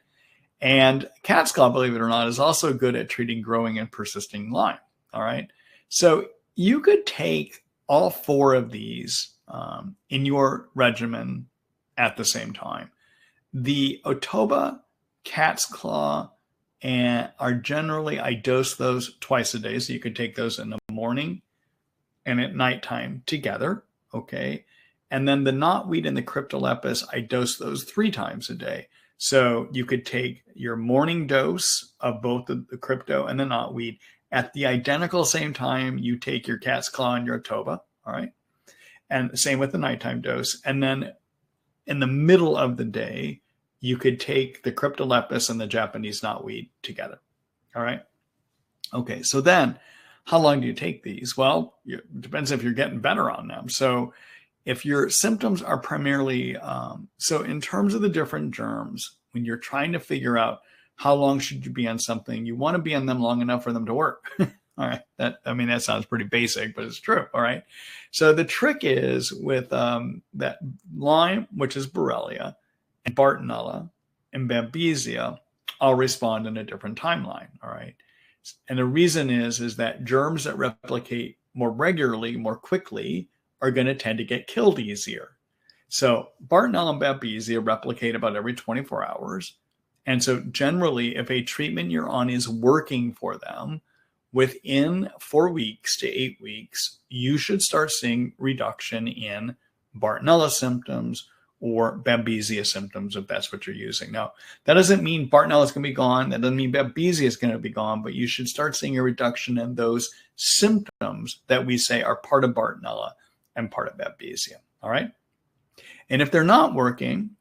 And cat's claw, believe it or not, is also good at treating growing and persisting Lyme. All right. So you could take all 4 of these in your regimen at the same time. The otoba, cat's claw, and are generally, I dose those twice a day. So you could take those in the morning and at nighttime together. Okay. And then the knotweed and the cryptolepis, I dose those 3 times a day. So you could take your morning dose of both the crypto and the knotweed at the identical same time you take your cat's claw and your otoba, all right? And same with the nighttime dose. And then in the middle of the day, you could take the cryptolepis and the Japanese knotweed together, all right? Okay, so then how long do you take these? Well, it depends if you're getting better on them. So if your symptoms are primarily, so in terms of the different germs, when you're trying to figure out how long should you be on something, you want to be on them long enough for them to work. All right. That sounds pretty basic, but it's true. All right. So the trick is with that Lyme, which is Borrelia, and Bartonella and Babesia, all respond in a different timeline. All right. And the reason is that germs that replicate more regularly, more quickly, are going to tend to get killed easier. So Bartonella and Babesia replicate about every 24 hours. And so generally, if a treatment you're on is working for them, within 4 weeks to 8 weeks, you should start seeing reduction in Bartonella symptoms or Babesia symptoms if that's what you're using. Now, that doesn't mean Bartonella is going to be gone. That doesn't mean Babesia is going to be gone, but you should start seeing a reduction in those symptoms that we say are part of Bartonella and part of Babesia. All right. And if they're not working,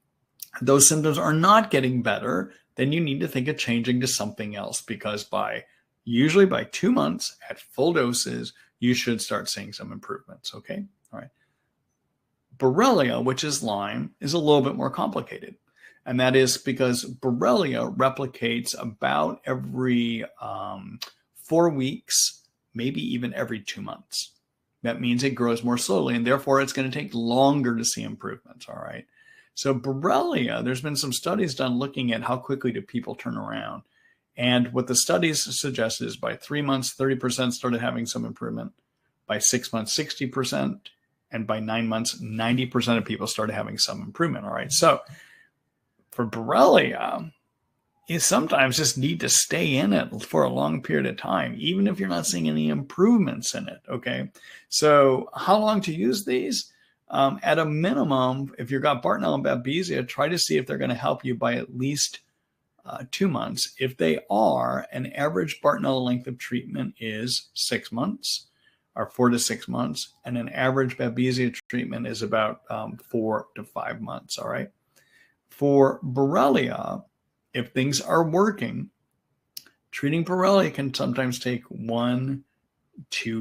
those symptoms are not getting better, then you need to think of changing to something else, because usually by 2 months at full doses, you should start seeing some improvements. Okay. All right. Borrelia, which is Lyme, is a little bit more complicated. And that is because Borrelia replicates about every 4 weeks, maybe even every 2 months. That means it grows more slowly, and therefore it's going to take longer to see improvements. All right. So Borrelia, there's been some studies done looking at how quickly do people turn around. And what the studies suggest is by 3 months, 30% started having some improvement. By 6 months, 60%. And by 9 months, 90% of people started having some improvement. All right. So for Borrelia, you sometimes just need to stay in it for a long period of time, even if you're not seeing any improvements in it. Okay. So how long to use these? At a minimum, if you've got Bartonella and Babesia, try to see if they're going to help you by at least 2 months. If they are, an average Bartonella length of treatment is 6 months. Or 4 to 6 months, and an average Babesia treatment is about 4 to 5 months. All right. For Borrelia, if things are working, treating Borrelia can sometimes take 1-2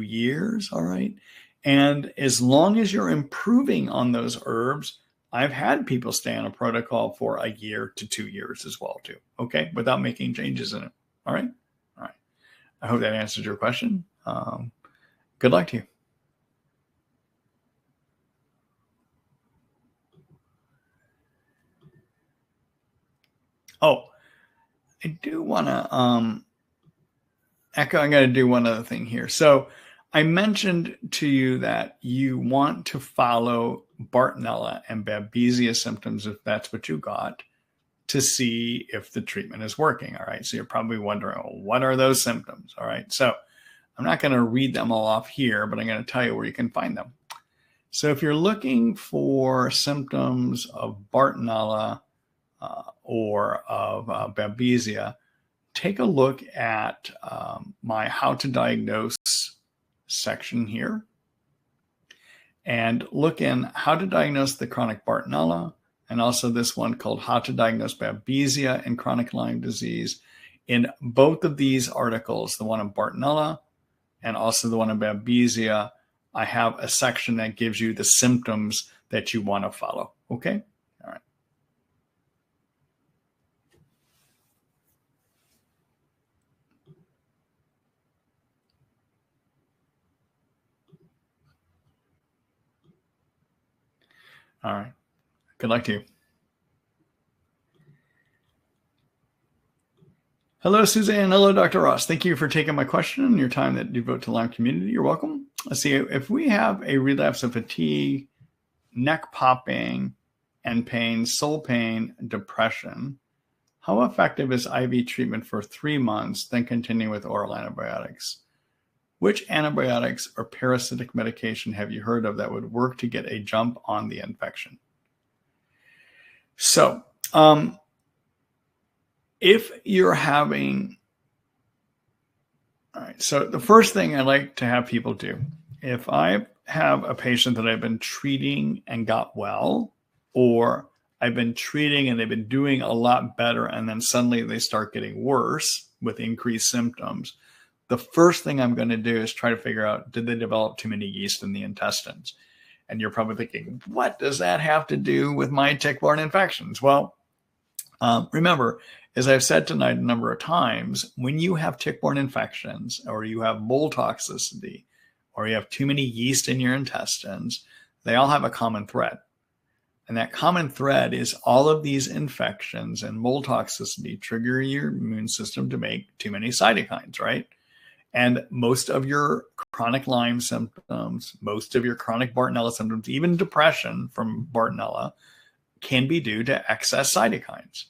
years. All right. And as long as you're improving on those herbs, I've had people stay on a protocol for 1 year to 2 years as well, too. Okay. Without making changes in it. All right. All right. I hope that answered your question. Good luck to you. Oh, I do want to echo. I'm going to do one other thing here. So I mentioned to you that you want to follow Bartonella and Babesia symptoms, if that's what you got, to see if the treatment is working. All right. So you're probably wondering, oh, what are those symptoms? All right. So I'm not going to read them all off here, but I'm going to tell you where you can find them. So if you're looking for symptoms of Bartonella or of Babesia, take a look at my How to Diagnose section here and look in How to Diagnose the Chronic Bartonella, and also this one called How to Diagnose Babesia and Chronic Lyme Disease. In both of these articles, the one on Bartonella and also the one on Babesia, I have a section that gives you the symptoms that you want to follow. Okay? All right. All right. Good luck to you. Hello, Suzanne. Hello, Dr. Ross. Thank you for taking my question and your time that you devote to Lyme community. You're welcome. Let's see. If we have a relapse of fatigue, neck popping, and pain, soul pain, depression, how effective is IV treatment for 3 months, then continue with oral antibiotics? Which antibiotics or parasitic medication have you heard of that would work to get a jump on the infection? So, if you're having, all right, so the first thing I like to have people do, if I have a patient that I've been treating and got well, or I've been treating and they've been doing a lot better, and then suddenly they start getting worse with increased symptoms, the first thing I'm going to do is try to figure out, did they develop too many yeast in the intestines? And you're probably thinking, what does that have to do with my tick-borne infections? Well, remember, as I've said tonight a number of times, when you have tick-borne infections, or you have mold toxicity, or you have too many yeast in your intestines, they all have a common thread. And that common thread is all of these infections and mold toxicity trigger your immune system to make too many cytokines, right? And most of your chronic Lyme symptoms, most of your chronic Bartonella symptoms, even depression from Bartonella, can be due to excess cytokines.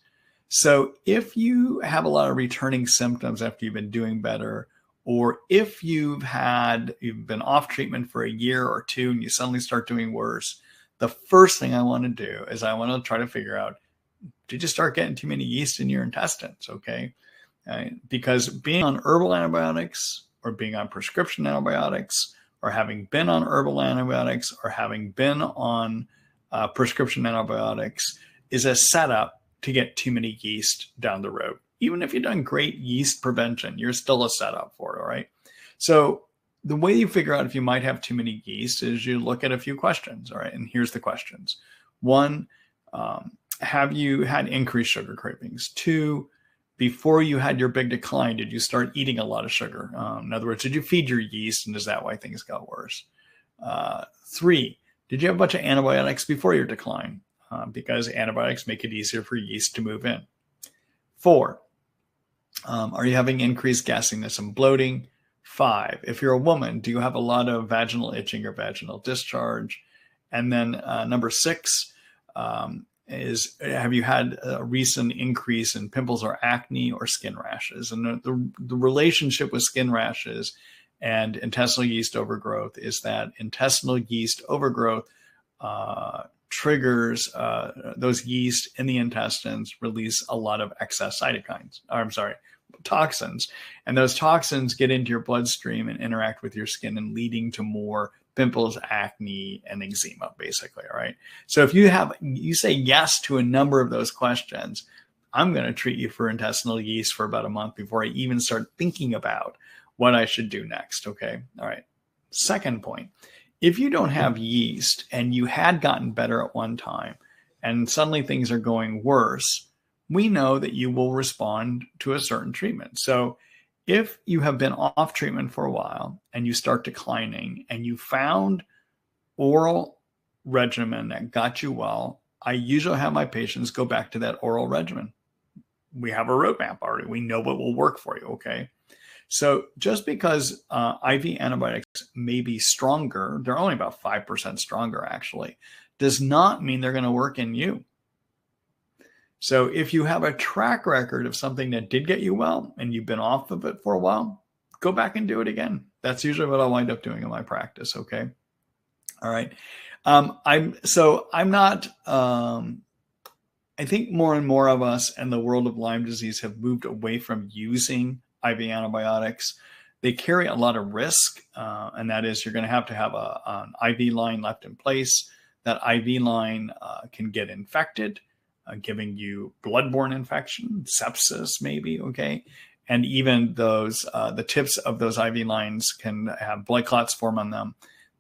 So if you have a lot of returning symptoms after you've been doing better, or if you've been off treatment for a year or two and you suddenly start doing worse, the first thing I want to do is I want to try to figure out, did you start getting too many yeast in your intestines? Okay. Because being on herbal antibiotics, or being on prescription antibiotics, or having been on herbal antibiotics, or having been on prescription antibiotics is a setup to get too many yeast down the road. Even if you've done great yeast prevention, you're still a setup for it, all right? So the way you figure out if you might have too many yeast is you look at a few questions, all right? And here's the questions. 1, have you had increased sugar cravings? 2, before you had your big decline, did you start eating a lot of sugar? In other words, did you feed your yeast, and is that why things got worse? 3, did you have a bunch of antibiotics before your decline? Because antibiotics make it easier for yeast to move in. 4, are you having increased gasiness and bloating? 5, if you're a woman, do you have a lot of vaginal itching or vaginal discharge? And then number 6, is, have you had a recent increase in pimples or acne or skin rashes? And the relationship with skin rashes and intestinal yeast overgrowth is that intestinal yeast overgrowth triggers those yeast in the intestines release a lot of excess toxins. And those toxins get into your bloodstream and interact with your skin and leading to more pimples, acne, and eczema, basically, all right? So if you say yes to a number of those questions, I'm going to treat you for intestinal yeast for about a month before I even start thinking about what I should do next, okay? All right. Second point, if you don't have yeast and you had gotten better at one time and suddenly things are going worse, we know that you will respond to a certain treatment. So if you have been off treatment for a while and you start declining and you found oral regimen that got you well, I usually have my patients go back to that oral regimen. We have a roadmap already. We know what will work for you, okay? So just because IV antibiotics may be stronger, they're only about 5% stronger actually, does not mean they're going to work in you. So if you have a track record of something that did get you well and you've been off of it for a while, go back and do it again. That's usually what I'll wind up doing in my practice. Okay. All right. I think more and more of us in the world of Lyme disease have moved away from using IV antibiotics. They carry a lot of risk, and that is you're going to have an IV line left in place. That IV line can get infected, giving you bloodborne infection, sepsis maybe, okay? And even those, the tips of those IV lines can have blood clots form on them.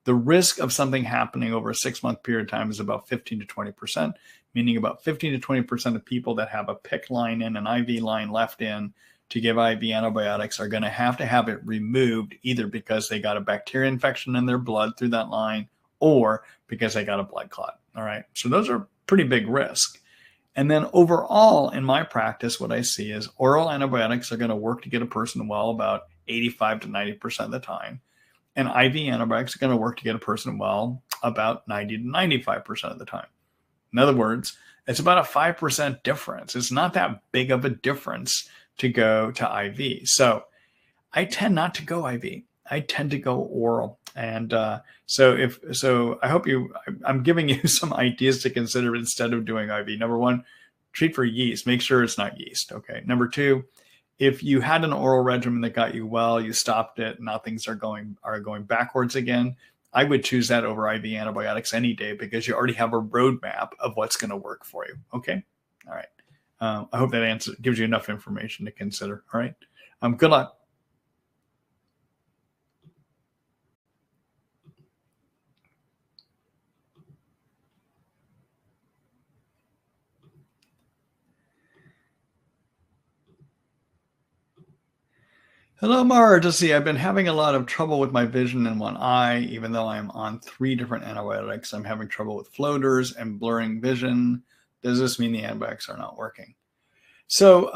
The risk of something happening over a 6-month period of time is about 15 to 20%, meaning about 15 to 20% of people that have a PICC line and an IV line left in to give IV antibiotics are going to have it removed, either because they got a bacteria infection in their blood through that line or because they got a blood clot. All right. So those are pretty big risk. And then overall in my practice, what I see is oral antibiotics are going to work to get a person well about 85 to 90% of the time. And IV antibiotics are going to work to get a person well about 90 to 95% of the time. In other words, it's about a 5% difference. It's not that big of a difference to go to IV. So I tend not to go IV. I tend to go oral. And so I hope I'm giving you some ideas to consider instead of doing IV. Number one, treat for yeast, make sure it's not yeast. Okay. Number two, if you had an oral regimen that got you well, you stopped it, now things are going backwards again, I would choose that over IV antibiotics any day because you already have a roadmap of what's going to work for you. Okay. All right. I hope that answer gives you enough information to consider. All right. Good luck. Hello, Mara. Just see, I've been having a lot of trouble with my vision in one eye, even though I'm on 3 different antibiotics. I'm having trouble with floaters and blurring vision. Does this mean the antibiotics are not working? So,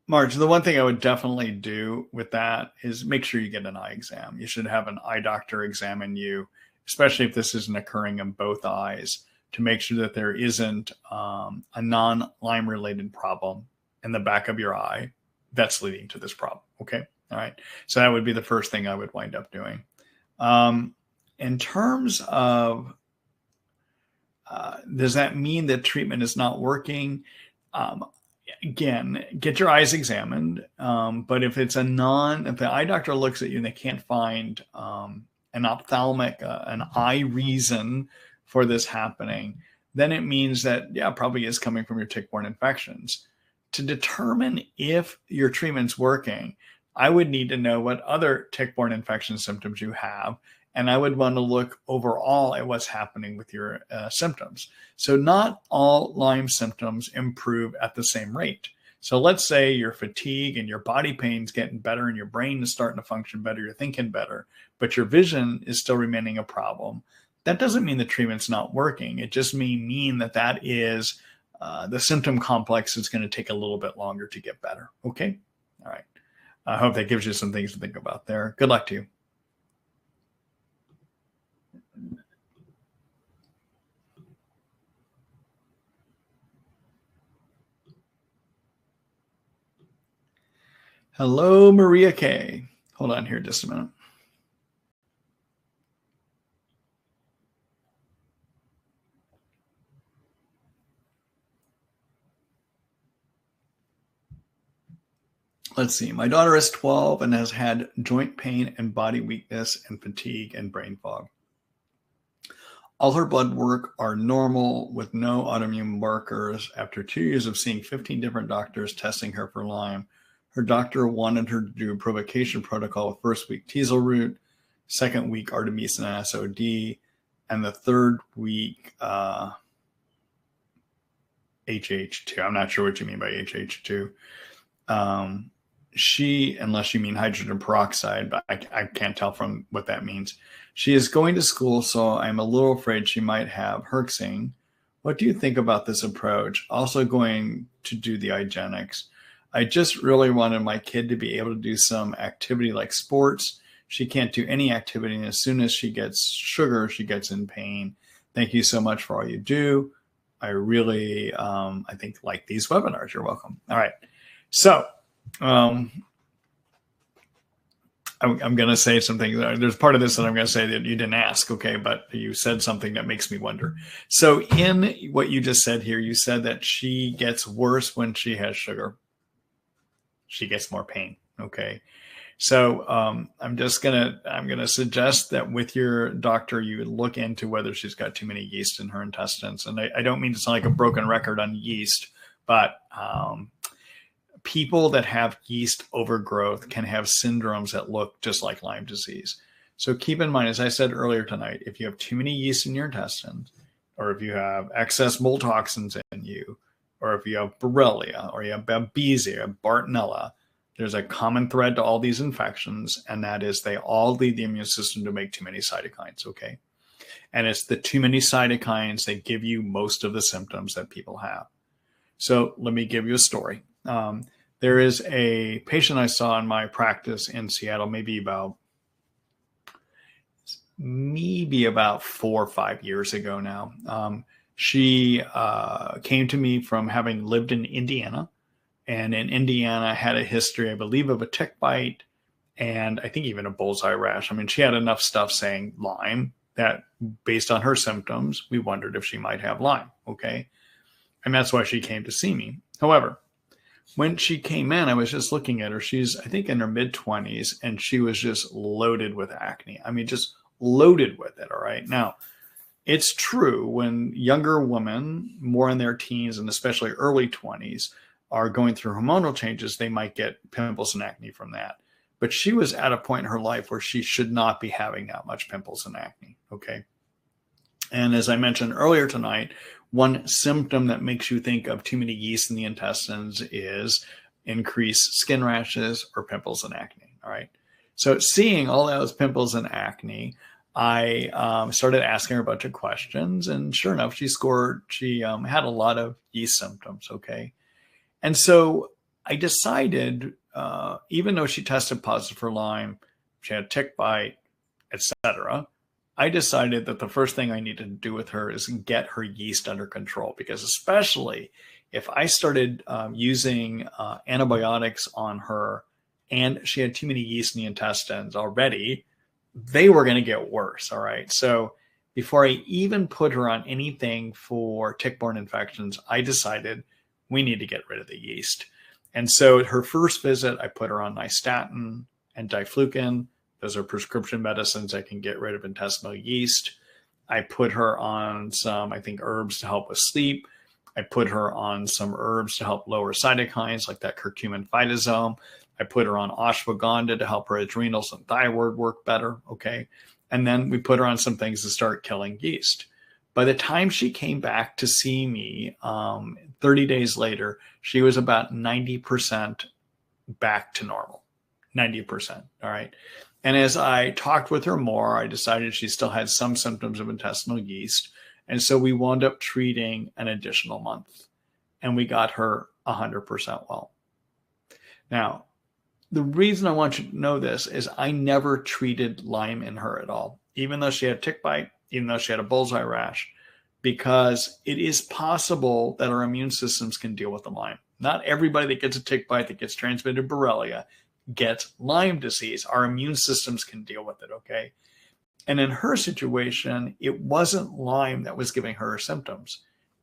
Marge, the one thing I would definitely do with that is make sure you get an eye exam. You should have an eye doctor examine you, especially if this isn't occurring in both eyes, to make sure that there isn't a non-Lyme related problem in the back of your eye that's leading to this problem. Okay. All right. So that would be the first thing I would wind up doing. In terms of, does that mean that treatment is not working? Again, get your eyes examined. But if it's if the eye doctor looks at you and they can't find an ophthalmic, an eye reason for this happening, then it means that, yeah, probably is coming from your tick-borne infections. To determine if your treatment's working, I would need to know what other tick-borne infection symptoms you have, and I would want to look overall at what's happening with your symptoms. So not all Lyme symptoms improve at the same rate. So let's say your fatigue and your body pain's getting better and your brain is starting to function better, you're thinking better, but your vision is still remaining a problem. That doesn't mean the treatment's not working. It just may mean that is the symptom complex is going to take a little bit longer to get better. Okay. All right. I hope that gives you some things to think about there. Good luck to you. Hello, Maria K. Hold on here just a minute. Let's see. My daughter is 12 and has had joint pain and body weakness and fatigue and brain fog. All her blood work are normal with no autoimmune markers. After 2 years of seeing 15 different doctors testing her for Lyme, her doctor wanted her to do a provocation protocol with first week teasel root, second week artemisinin SOD, and the third week HH2. I'm not sure what you mean by HH2. Unless you mean hydrogen peroxide, but I can't tell from what that means. She is going to school, so I'm a little afraid she might have herxing. What do you think about this approach? Also going to do the IGenics. I just really wanted my kid to be able to do some activity like sports. She can't do any activity, and as soon as she gets sugar, she gets in pain. Thank you so much for all you do. I really, I think, like these webinars. You're welcome. All right. So, I'm going to say something. There's part of this that I'm going to say that you didn't ask, okay, but you said something that makes me wonder. So in what you just said here, you said that she gets worse when she has sugar. She gets more pain, okay? So I'm going to suggest that with your doctor, you look into whether she's got too many yeast in her intestines. And I don't mean to sound like a broken record on yeast, but people that have yeast overgrowth can have syndromes that look just like Lyme disease. So keep in mind, as I said earlier tonight, if you have too many yeast in your intestines, or if you have excess mold toxins in you, or if you have Borrelia, or you have Babesia, Bartonella, there's a common thread to all these infections, and that is they all lead the immune system to make too many cytokines, okay? And it's the too many cytokines that give you most of the symptoms that people have. So let me give you a story. There is a patient I saw in my practice in Seattle, maybe about 4 or 5 years ago now. She came to me from having lived in Indiana, and in Indiana had a history, I believe, of a tick bite and I think even a bullseye rash. I mean, she had enough stuff saying Lyme that based on her symptoms, we wondered if she might have Lyme. Okay. And that's why she came to see me. However, when she came in, I was just looking at her. She's, I think, in her mid-20s, and she was just loaded with acne. I mean, just loaded with it, all right? Now, it's true when younger women, more in their teens and especially early 20s, are going through hormonal changes, they might get pimples and acne from that. But she was at a point in her life where she should not be having that much pimples and acne, okay? And as I mentioned earlier tonight, one symptom that makes you think of too many yeast in the intestines is increased skin rashes or pimples and acne, all right? So seeing all those pimples and acne, I started asking her a bunch of questions, and sure enough, she had a lot of yeast symptoms, okay? And so I decided, even though she tested positive for Lyme, she had tick bite, etc., I decided that the first thing I needed to do with her is get her yeast under control, because especially if I started using antibiotics on her and she had too many yeast in the intestines already, they were going to get worse. All right. So before I even put her on anything for tick-borne infections, I decided we need to get rid of the yeast. And so at her first visit, I put her on nystatin and diflucan. Those are prescription medicines that can get rid of intestinal yeast. I put her on some, I think, herbs to help with sleep. I put her on some herbs to help lower cytokines like that curcumin phytosome. I put her on ashwagandha to help her adrenals and thyroid work better, okay? And then we put her on some things to start killing yeast. By the time she came back to see me 30 days later, she was about 90% back to normal, 90%, all right? And as I talked with her more, I decided she still had some symptoms of intestinal yeast. And so we wound up treating an additional month, and we got her 100% well. Now, the reason I want you to know this is I never treated Lyme in her at all, even though she had tick bite, even though she had a bullseye rash, because it is possible that our immune systems can deal with the Lyme. Not everybody that gets a tick bite that gets transmitted Borrelia gets Lyme disease. Our immune systems can deal with it, okay? And in her situation, it wasn't Lyme that was giving her symptoms.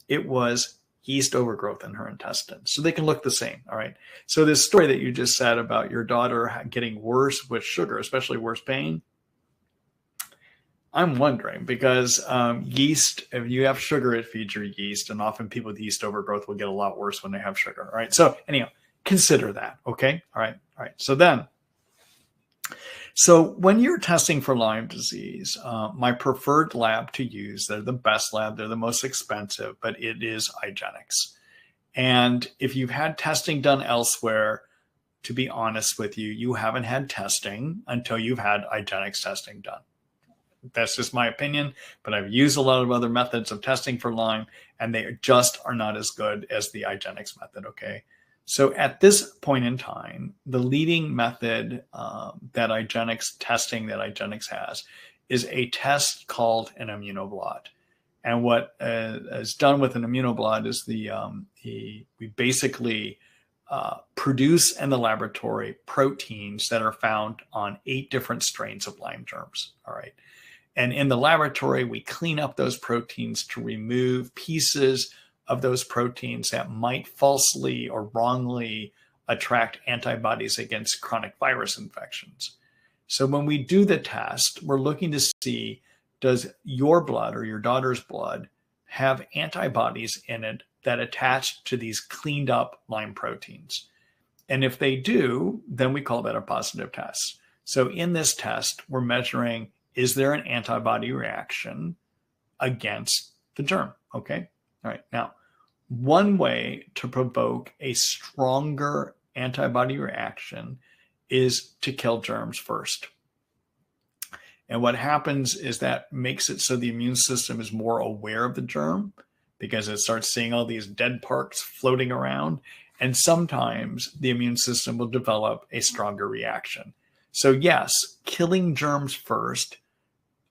It was yeast overgrowth in her intestines. So they can look the same, all right? So this story that you just said about your daughter getting worse with sugar, especially worse pain, I'm wondering because yeast, if you have sugar, it feeds your yeast. And often people with yeast overgrowth will get a lot worse when they have sugar, all right? So anyhow, consider that, okay? All right. So when you're testing for Lyme disease, my preferred lab to use, they're the best lab, they're the most expensive, but it is IGeneX. And if you've had testing done elsewhere, to be honest with you, you haven't had testing until you've had IGeneX testing done. That's just my opinion, but I've used a lot of other methods of testing for Lyme, and they just are not as good as the IGeneX method, okay? So at this point in time, the leading method that IGeneX has is a test called an immunoblot. And what is done with an immunoblot is we basically produce in the laboratory proteins that are found on 8 different strains of Lyme germs, all right? And in the laboratory, we clean up those proteins to remove pieces of those proteins that might falsely or wrongly attract antibodies against chronic virus infections. So when we do the test, we're looking to see, does your blood or your daughter's blood have antibodies in it that attach to these cleaned up Lyme proteins? And if they do, then we call that a positive test. So in this test, we're measuring, is there an antibody reaction against the germ? Okay. All right. Now, one way to provoke a stronger antibody reaction is to kill germs first. And what happens is that makes it so the immune system is more aware of the germ because it starts seeing all these dead parts floating around. And sometimes the immune system will develop a stronger reaction. So yes, killing germs first,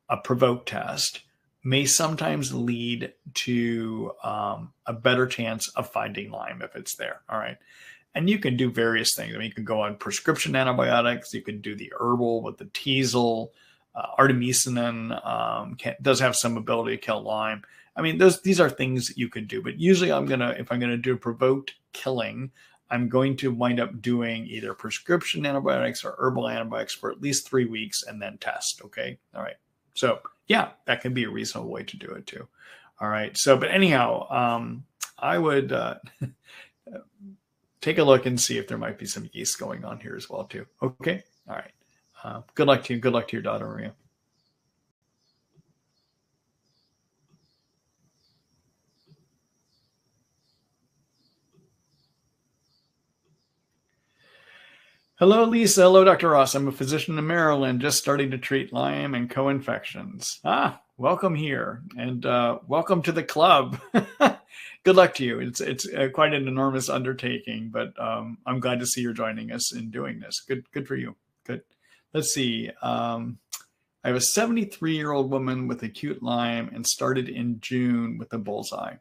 a provoke test, may sometimes lead to a better chance of finding Lyme if it's there, all right? And you can do various things. I mean, you can go on prescription antibiotics. You can do the herbal with the teasel. Artemisinin does have some ability to kill Lyme. I mean, these are things that you could do, but usually if I'm going to do provoked killing, I'm going to wind up doing either prescription antibiotics or herbal antibiotics for at least 3 weeks and then test. Okay. All right. So yeah, that can be a reasonable way to do it too. All right. So, but anyhow, I would take a look and see if there might be some yeast going on here as well too. Okay. All right. Good luck to you. Good luck to your daughter, Maria. Hello, Lisa. Hello, Dr. Ross. I'm a physician in Maryland, just starting to treat Lyme and co-infections. Welcome here, and welcome to the club. Good luck to you. It's quite an enormous undertaking, but I'm glad to see you're joining us in doing this. Good for you. Good. Let's see. I have a 73-year-old woman with acute Lyme and started in June with a bullseye.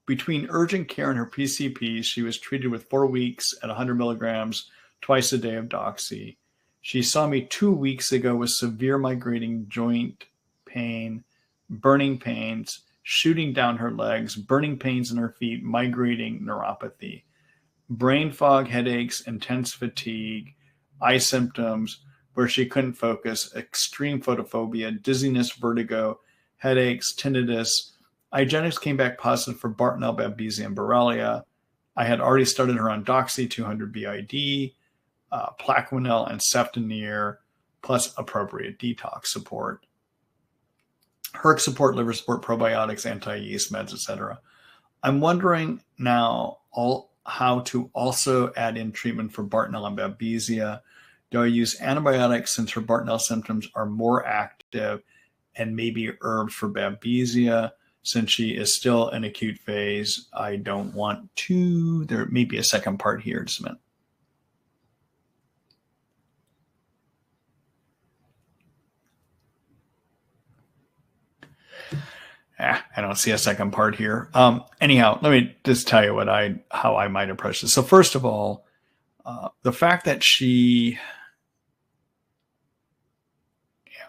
Between urgent care and her PCP, she was treated with 4 weeks at 100 milligrams twice a day of doxy. She saw me 2 weeks ago with severe migrating joint pain, burning pains, shooting down her legs, burning pains in her feet, migrating neuropathy, brain fog, headaches, intense fatigue, eye symptoms where she couldn't focus, extreme photophobia, dizziness, vertigo, headaches, tinnitus. IGeneX came back positive for Bartonella, Babesia, and Borrelia. I had already started her on Doxy 200 BID, Plaquenil, and Ceftriaxone, plus appropriate detox support. Herx support, liver support, probiotics, anti-yeast meds, etc. I'm wondering now how to also add in treatment for Bartonella and Babesia. Do I use antibiotics since her Bartonella symptoms are more active, and maybe herbs for Babesia? Since she is still in acute phase, I don't want to. There may be a second part here. Just a minute. I don't see a second part here. Anyhow, let me just tell you how I might approach this. So first of all, the fact that she.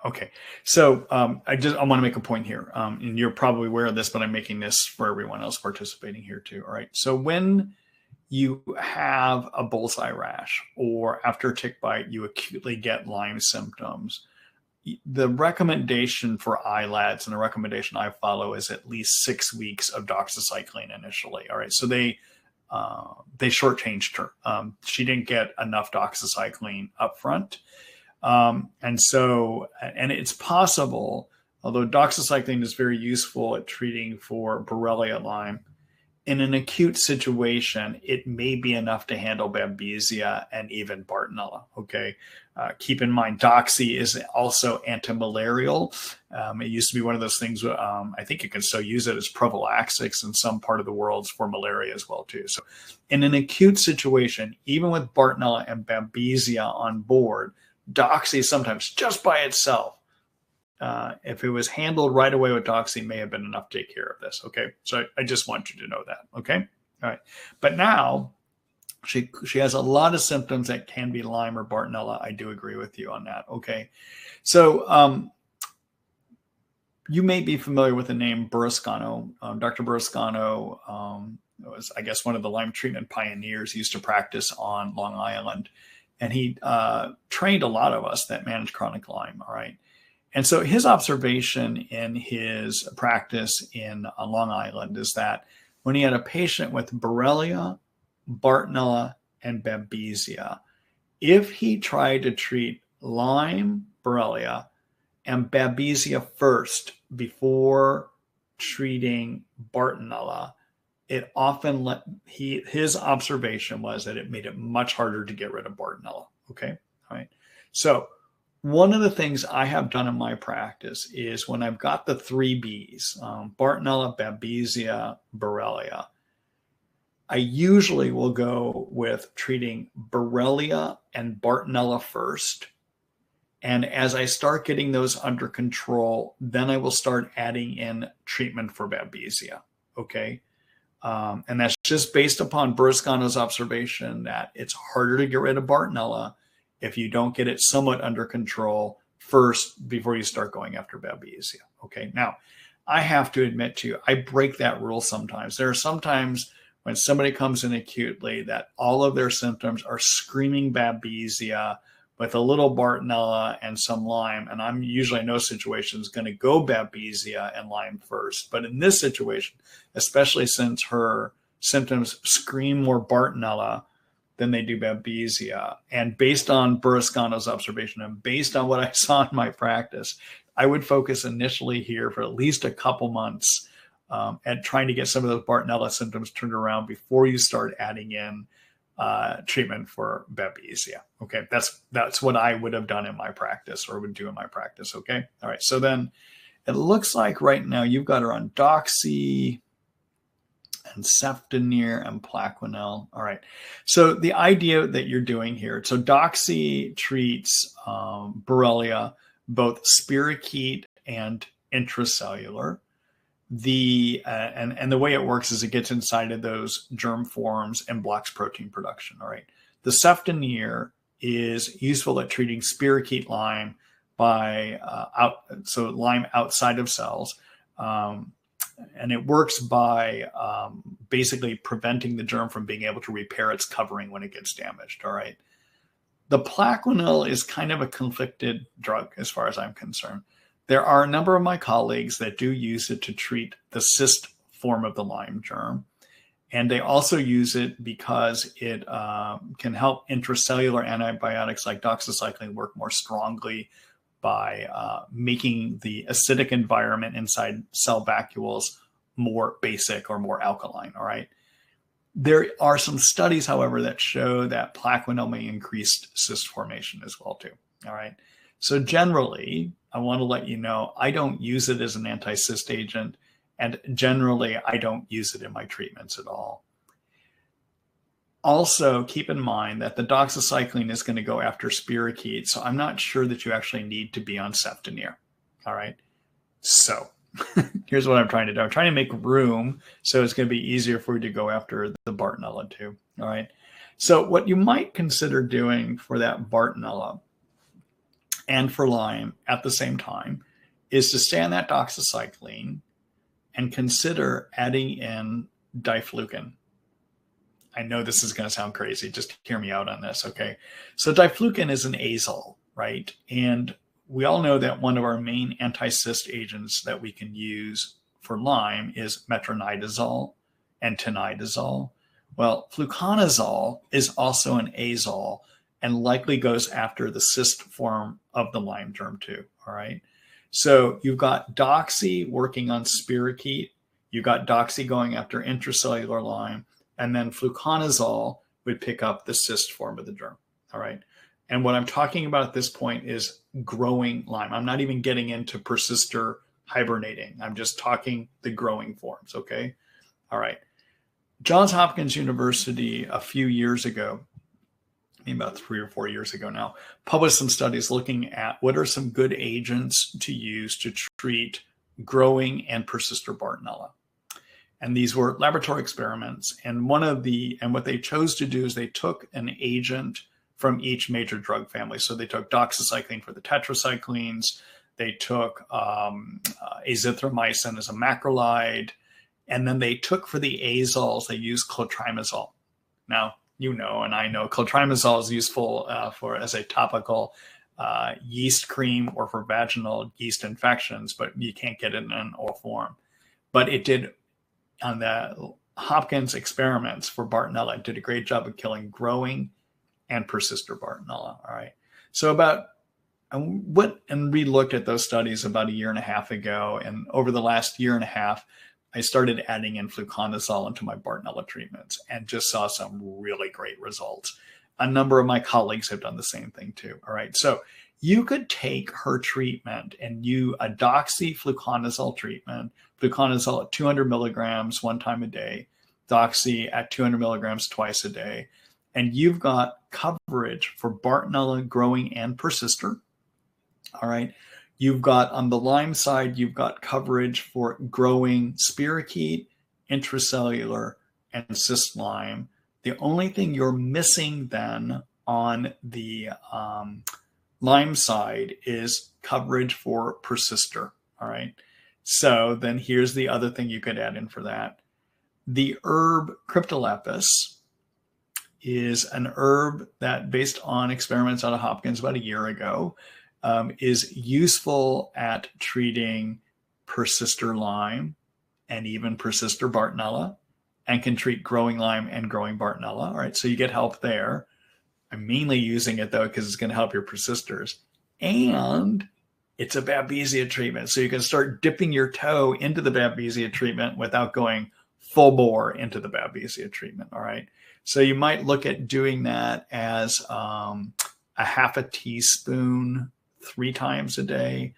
Okay, so I want to make a point here, and you're probably aware of this, but I'm making this for everyone else participating here too. All right, so when you have a bullseye rash or after a tick bite, you acutely get Lyme symptoms, the recommendation for ILADs and the recommendation I follow is at least 6 weeks of doxycycline initially. All right, so they shortchanged her. She didn't get enough doxycycline up front. And it's possible, although doxycycline is very useful at treating for Borrelia Lyme, in an acute situation, it may be enough to handle Babesia and even Bartonella. Okay. Keep in mind, doxy is also antimalarial. It used to be one of those things. I think you can still use it as prophylaxis in some part of the world for malaria as well too. So in an acute situation, even with Bartonella and Babesia on board, doxy sometimes just by itself, if it was handled right away with doxy, may have been enough to take care of this. Okay. So I just want you to know that. Okay. All right. But now she has a lot of symptoms that can be Lyme or Bartonella. I do agree with you on that. Okay. So, you may be familiar with the name Burrascano. Dr. Burrascano was, I guess, one of the Lyme treatment pioneers. He used to practice on Long Island, and he trained a lot of us that manage chronic Lyme. All right. And so his observation in his practice in Long Island is that when he had a patient with Borrelia, Bartonella, and Babesia, if he tried to treat Lyme, Borrelia, and Babesia first before treating Bartonella, it often his observation was that it made it much harder to get rid of Bartonella. Okay. All right. So one of the things I have done in my practice is when I've got the 3 Bs, Bartonella, Babesia, Borrelia, I usually will go with treating Borrelia and Bartonella first. And as I start getting those under control, then I will start adding in treatment for Babesia. Okay. And that's just based upon Burrascano's observation that it's harder to get rid of Bartonella if you don't get it somewhat under control first before you start going after Babesia. Okay. Now, I have to admit to you, I break that rule sometimes. There are sometimes when somebody comes in acutely that all of their symptoms are screaming Babesia with a little Bartonella and some Lyme. And I'm usually in those situations going to go Babesia and Lyme first. But in this situation, especially since her symptoms scream more Bartonella than they do Babesia, and based on Burrascano's observation and based on what I saw in my practice, I would focus initially here for at least a couple months at trying to get some of those Bartonella symptoms turned around before you start adding in treatment for Babesia. Okay, that's what I would have done in my practice or would do in my practice. Okay, all right. So then it looks like right now you've got her on Doxy and Ceftriaxone and Plaquenil. All right. So the idea that you're doing here, so Doxy treats Borrelia, both spirochete and intracellular. And the way it works is it gets inside of those germ forms and blocks protein production. All right. The Ceftriaxone is useful at treating spirochete Lyme so Lyme outside of cells. And it works by basically preventing the germ from being able to repair its covering when it gets damaged. All right. The Plaquenil is kind of a conflicted drug as far as I'm concerned. There are a number of my colleagues that do use it to treat the cyst form of the Lyme germ. And they also use it because it can help intracellular antibiotics like doxycycline work more strongly by making the acidic environment inside cell vacuoles more basic or more alkaline. All right. There are some studies, however, that show that Plaquenil may increase cyst formation as well, too. All right. So generally, I want to let you know, I don't use it as an anti-cyst agent. And generally, I don't use it in my treatments at all. Also, keep in mind that the doxycycline is going to go after spirochetes. So I'm not sure that you actually need to be on Ceftriaxone. All right. So here's what I'm trying to do. I'm trying to make room so it's going to be easier for you to go after the Bartonella too. All right. So what you might consider doing for that Bartonella and for Lyme at the same time is to stay on that doxycycline and consider adding in diflucan. I know this is going to sound crazy. Just hear me out on this, okay? So diflucan is an azole, right? And we all know that one of our main anti-cyst agents that we can use for Lyme is metronidazole and tinidazole. Well, fluconazole is also an azole and likely goes after the cyst form of the Lyme germ too, all right? So you've got Doxy working on spirochete. You've got Doxy going after intracellular Lyme. And then fluconazole would pick up the cyst form of the germ. All right. And what I'm talking about at this point is growing Lyme. I'm not even getting into persister hibernating. I'm just talking the growing forms. Okay. All right. Johns Hopkins University a few years ago, maybe about 3 or 4 years ago now, published some studies looking at what are some good agents to use to treat growing and persister Bartonella. And these were laboratory experiments. And what they chose to do is they took an agent from each major drug family. So they took doxycycline for the tetracyclines. They took azithromycin as a macrolide. And then they took for the azoles, they used clotrimazole. Now, you know, and I know clotrimazole is useful as a topical yeast cream or for vaginal yeast infections, but you can't get it in an oral form. But it did, on the Hopkins experiments for Bartonella, it did a great job of killing growing and persister Bartonella. All right. So we looked at those studies about 1.5 years ago. And over the last 1.5 years, I started adding in fluconazole into my Bartonella treatments and just saw some really great results. A number of my colleagues have done the same thing too. All right. So you could take her treatment and a doxy fluconazole treatment, fluconazole at 200 milligrams 1 time a day, doxy at 200 milligrams twice a day. And you've got coverage for Bartonella growing and persister. All right. You've got on the Lyme side, you've got coverage for growing spirochete, intracellular, and cyst Lyme. The only thing you're missing then on the Lyme side is coverage for persister. All right. So then here's the other thing you could add in for that. The herb cryptolepis is an herb that, based on experiments out of Hopkins about a year ago, is useful at treating persister Lyme and even persister Bartonella, and can treat growing Lyme and growing Bartonella. All right, so you get help there. I'm mainly using it though because it's going to help your persisters, and it's a Babesia treatment, so you can start dipping your toe into the Babesia treatment without going full bore into the Babesia treatment. All right, so you might look at doing that as a half a teaspoon 3 times a day.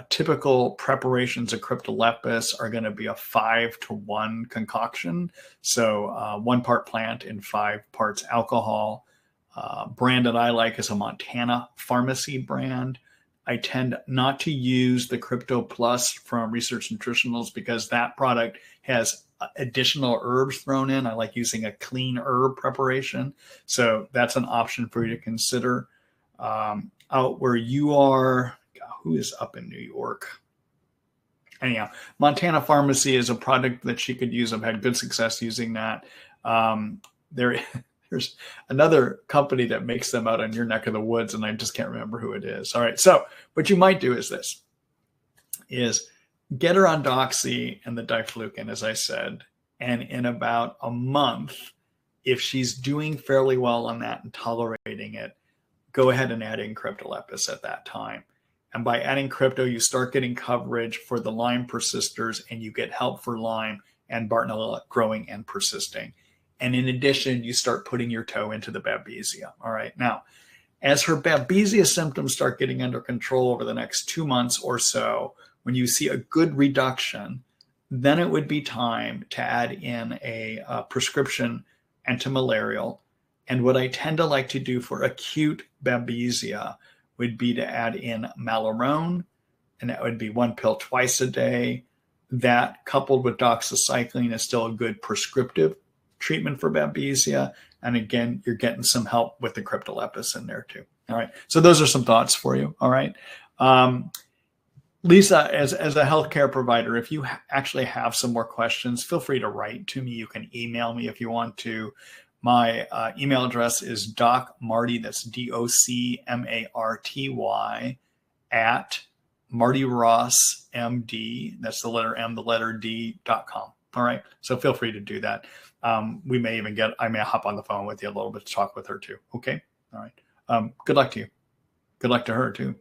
Typical preparations of cryptolepis are going to be a 5-to-1 concoction. So 1 part plant and 5 parts alcohol. Brand that I like is a Montana Pharmacy brand. I tend not to use the Crypto Plus from Research Nutritionals because that product has additional herbs thrown in. I like using a clean herb preparation. So that's an option for you to consider. Out where you are, who is up in New York? Anyhow, Montana Pharmacy is a product that she could use. I've had good success using that. There's another company that makes them out in your neck of the woods, and I just can't remember who it is. All right, so what you might do is this, is get her on Doxy and the diflucan, as I said, and in about a month, if she's doing fairly well on that and tolerating it, go ahead and add in cryptolepis at that time. And by adding crypto, you start getting coverage for the Lyme persisters, and you get help for Lyme and Bartonella growing and persisting. And in addition, you start putting your toe into the Babesia. All right. Now, as her Babesia symptoms start getting under control over the next 2 months or so, when you see a good reduction, then it would be time to add in a prescription antimalarial. And what I tend to like to do for acute Babesia would be to add in Malarone, and that would be 1 pill twice a day. That, coupled with doxycycline, is still a good prescriptive treatment for Babesia. And again, you're getting some help with the cryptolepis in there too. All right. So those are some thoughts for you. All right. Lisa, as a healthcare provider, if you actually have some more questions, feel free to write to me. You can email me if you want to. My email address is docmarty, that's DOCMARTY, at Marty Ross MD, that's the letter M, the letter D.com. All right. So feel free to do that. I may hop on the phone with you a little bit to talk with her too. Okay. All right. Good luck to you. Good luck to her too.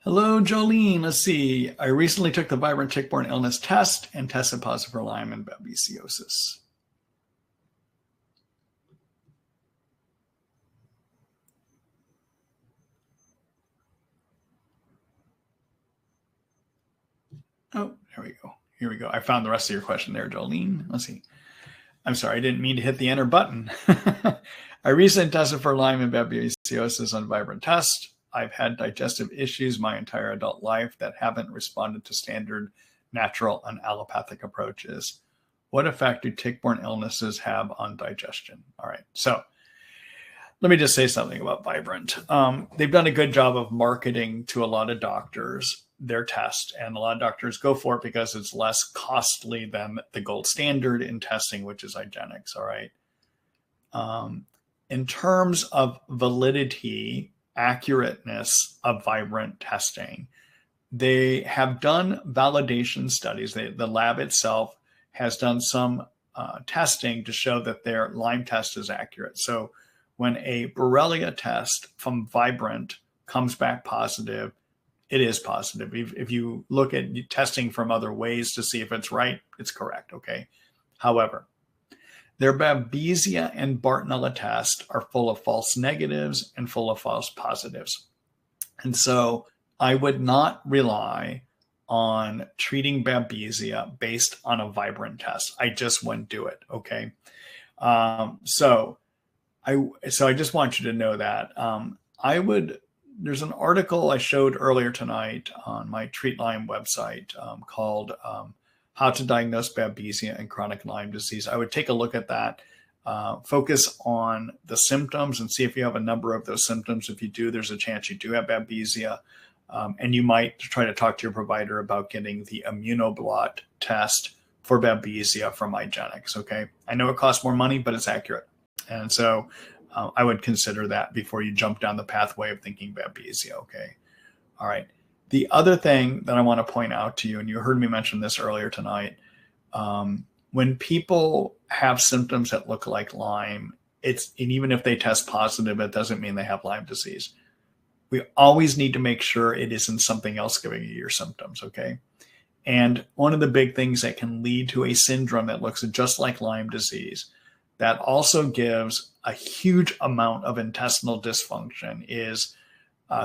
Hello, Jolene. Let's see. I recently took the Vibrant Tick-Borne Illness test and tested positive for Lyme and babesiosis. Oh, there we go. Here we go. I found the rest of your question there, Jolene. Let's see. I'm sorry, I didn't mean to hit the enter button. I recently tested for Lyme and babesiosis on Vibrant Test. I've had digestive issues my entire adult life that haven't responded to standard natural and allopathic approaches. What effect do tick-borne illnesses have on digestion? All right, so let me just say something about Vibrant. They've done a good job of marketing to a lot of doctors their test, and a lot of doctors go for it because it's less costly than the gold standard in testing, which is Hygienics. All right. In terms of validity, accurateness of Vibrant testing, they have done validation studies. The lab itself has done some testing to show that their Lyme test is accurate. So when a Borrelia test from Vibrant comes back positive, it is positive. If you look at testing from other ways to see if it's right, it's correct. Okay. However, their Babesia and Bartonella tests are full of false negatives and full of false positives. And so I would not rely on treating Babesia based on a Vibrant test. I just wouldn't do it. Okay. So I just want you to know that I would there's an article I showed earlier tonight on my Treat Lyme website called How to Diagnose Babesia and Chronic Lyme Disease. I would take a look at that, focus on the symptoms and see if you have a number of those symptoms. If you do, there's a chance you do have Babesia. And you might try to talk to your provider about getting the immunoblot test for Babesia from IGeneX, okay? I know it costs more money, but it's accurate. And so I would consider that before you jump down the pathway of thinking Babesia, okay? All right. The other thing that I want to point out to you, and you heard me mention this earlier tonight, when people have symptoms that look like Lyme, and even if they test positive, it doesn't mean they have Lyme disease. We always need to make sure it isn't something else giving you your symptoms, okay? And one of the big things that can lead to a syndrome that looks just like Lyme disease, that also gives a huge amount of intestinal dysfunction, is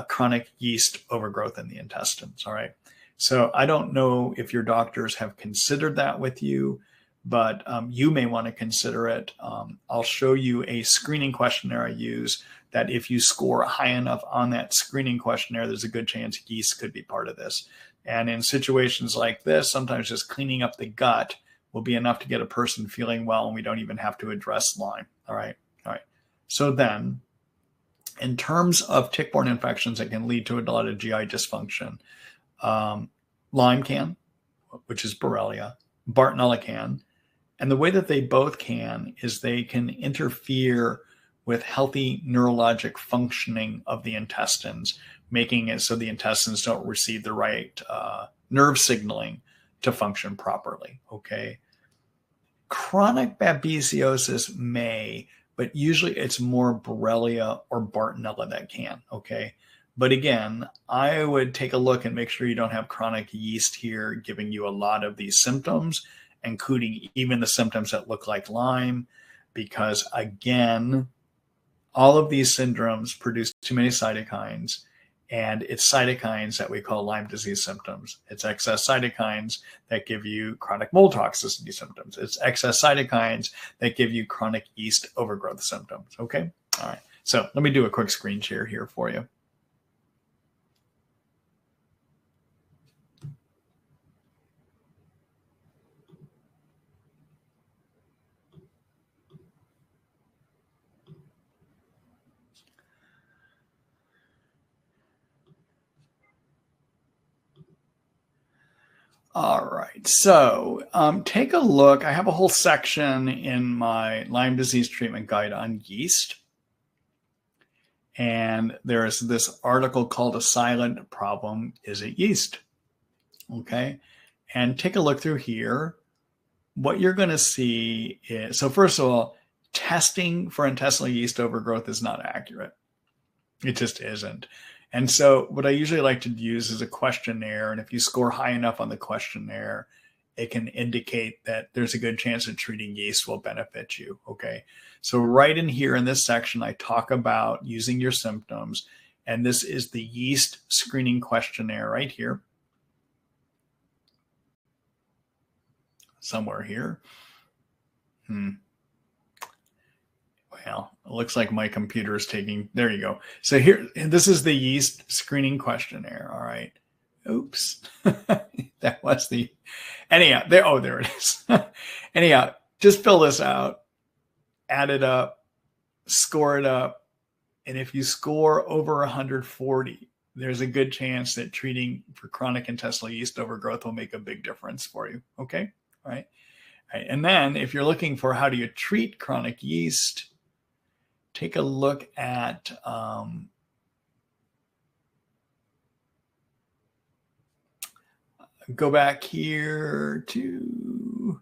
chronic yeast overgrowth in the intestines, all right? So I don't know if your doctors have considered that with you, but you may want to consider it. I'll show you a screening questionnaire I use that if you score high enough on that screening questionnaire, there's a good chance yeast could be part of this. And in situations like this, sometimes just cleaning up the gut will be enough to get a person feeling well, and we don't even have to address Lyme. All right. All right. So then, in terms of tick-borne infections that can lead to a lot of GI dysfunction, Lyme can, which is Borrelia, Bartonella can. And the way that they both can is they can interfere with healthy neurologic functioning of the intestines, making it so the intestines don't receive the right nerve signaling to function properly, okay? Chronic babesiosis may, but usually it's more Borrelia or Bartonella that can, okay? But again, I would take a look and make sure you don't have chronic yeast here giving you a lot of these symptoms, including even the symptoms that look like Lyme, because again, all of these syndromes produce too many cytokines, and it's cytokines that we call Lyme disease symptoms. It's excess cytokines that give you chronic mold toxicity symptoms. It's excess cytokines that give you chronic yeast overgrowth symptoms, okay? All right, so let me do a quick screen share here for you. All right, so take a look. I have a whole section in my Lyme disease treatment guide on yeast. And there's this article called A Silent Problem, Is It Yeast? Okay, and take a look through here. What you're going to see is, so first of all, testing for intestinal yeast overgrowth is not accurate. It just isn't. And so what I usually like to use is a questionnaire. And if you score high enough on the questionnaire, it can indicate that there's a good chance that treating yeast will benefit you. Okay. So right in here in this section, I talk about using your symptoms. And this is the yeast screening questionnaire right here. Somewhere here. Well, it looks like my computer is taking, there you go. So here, this is the yeast screening questionnaire. All right. Oops. That was the, anyhow, there it is. Anyhow, just fill this out, add it up, score it up. And if you score over 140, there's a good chance that treating for chronic intestinal yeast overgrowth will make a big difference for you. Okay. All right. All right. And then if you're looking for how do you treat chronic yeast, take a look at go back here to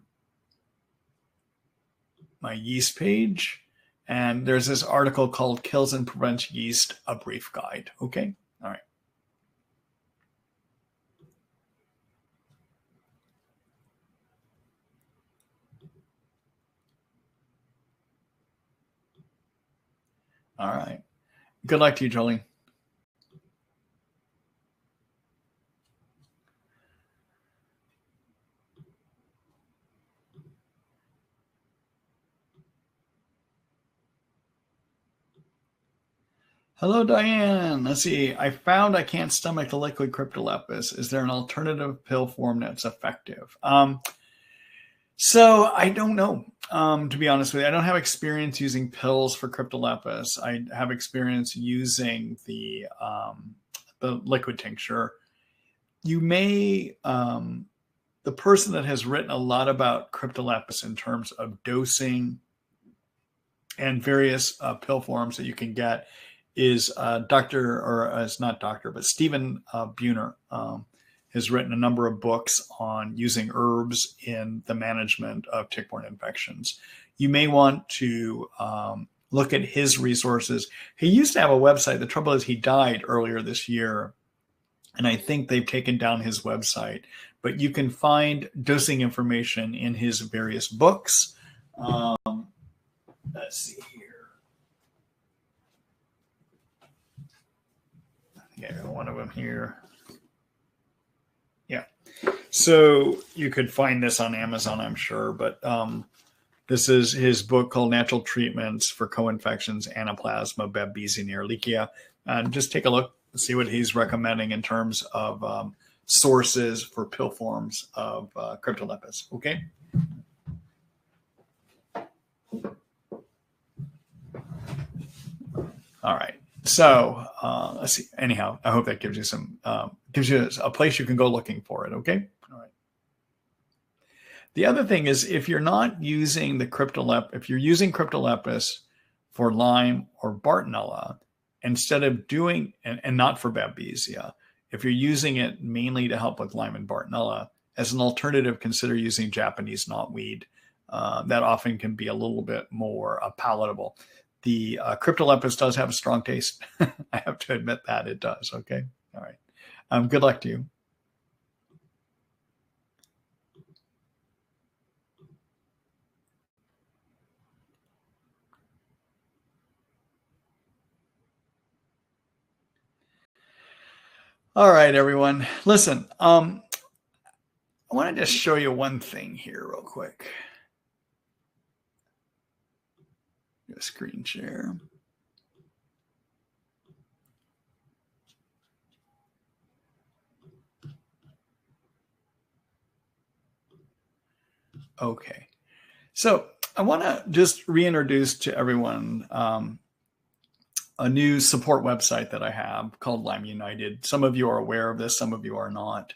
my yeast page, and there's this article called Kills and Prevents Yeast, a Brief Guide. Okay, all right. All right. Good luck to you, Jolene. Hello, Diane. Let's see. I found I can't stomach the liquid cryptolepis. Is there an alternative pill form that's effective? So I don't know. To be honest with you, I don't have experience using pills for cryptolepis. I have experience using the liquid tincture. You may the person that has written a lot about cryptolepis in terms of dosing and various pill forms that you can get is Dr. or it's not Dr. but Stephen Buhner has written a number of books on using herbs in the management of tick-borne infections. You may want to look at his resources. He used to have a website. The trouble is he died earlier this year, and I think they've taken down his website. But you can find dosing information in his various books. Let's see here. Yeah, one of them here. Yeah. So you could find this on Amazon, I'm sure. But this is his book called Natural Treatments for Co-infections, Anaplasma, Babesia, and Ehrlichia. And just take a look, see what he's recommending in terms of sources for pill forms of cryptolepis. Okay. All right. So let's see. Anyhow, I hope that gives you some gives you a place you can go looking for it. Okay. All right. The other thing is if you're not using the if you're using cryptolepis for Lyme or Bartonella, instead of doing and not for Babesia, if you're using it mainly to help with Lyme and Bartonella, as an alternative, consider using Japanese knotweed. That often can be a little bit more palatable. The cryptolepis does have a strong taste. I have to admit that it does. Okay. All right. Good luck to you. All right, everyone. Listen, I want to just show you one thing here real quick. Do a screen share. Okay. So I want to just reintroduce to everyone a new support website that I have called Lyme United. Some of you are aware of this, some of you are not.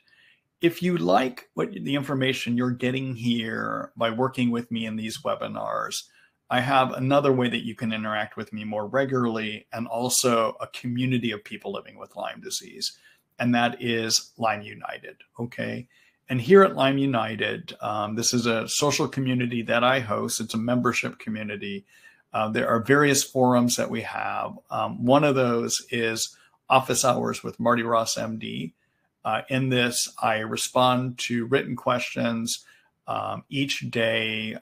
If you like what the information you're getting here by working with me in these webinars, I have another way that you can interact with me more regularly and also a community of people living with Lyme disease, and that is Lyme United, okay? And here at Lyme United, this is a social community that I host. It's a membership community. There are various forums that we have. One of those is Office Hours with Marty Ross MD. In this, I respond to written questions each day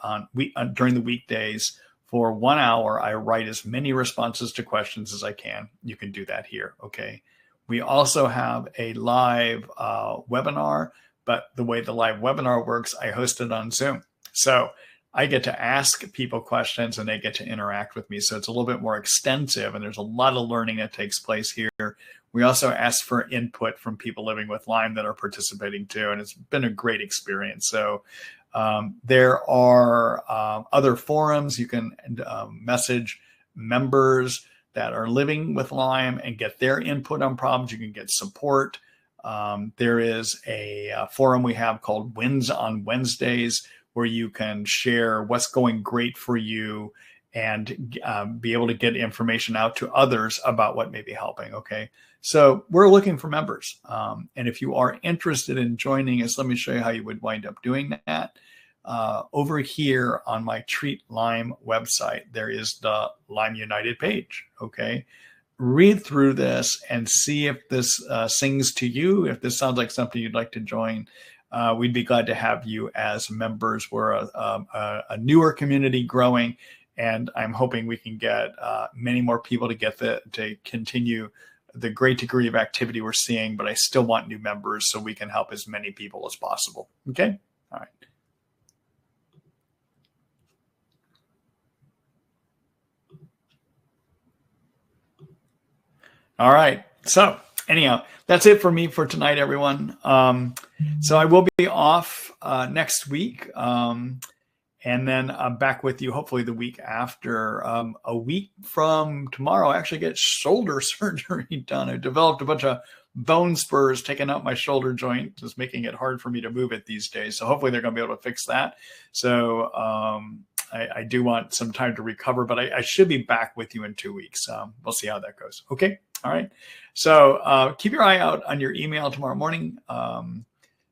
during the weekdays. For 1 hour, I write as many responses to questions as I can. You can do that here, okay? We also have a live webinar, but the way the live webinar works, I host it on Zoom. So I get to ask people questions and they get to interact with me. So it's a little bit more extensive and there's a lot of learning that takes place here. We also ask for input from people living with Lyme that are participating too. And it's been a great experience. So there are other forums. You can message members that are living with Lyme and get their input on problems. You can get support. There is a forum we have called Wins on Wednesdays, where you can share what's going great for you and be able to get information out to others about what may be helping. Okay. So we're looking for members. And if you are interested in joining us, let me show you how you would wind up doing that. Over here on my Treat Lyme website, there is the Lyme United page. Okay. Read through this and see if this sings to you, if this sounds like something you'd like to join. We'd be glad to have you as members. We're a newer community growing, and I'm hoping we can get many more people to continue the great degree of activity we're seeing, but I still want new members so we can help as many people as possible. Okay? All right. All right. So anyhow, that's it for me for tonight, everyone. So I will be off next week. And then I'm back with you hopefully the week after. A week from tomorrow, I actually get shoulder surgery done. I developed a bunch of bone spurs taking out my shoulder joint, just making it hard for me to move it these days. So hopefully they're going to be able to fix that. So I do want some time to recover, but I should be back with you in 2 weeks. We'll see how that goes. Okay. All right. So keep your eye out on your email tomorrow morning.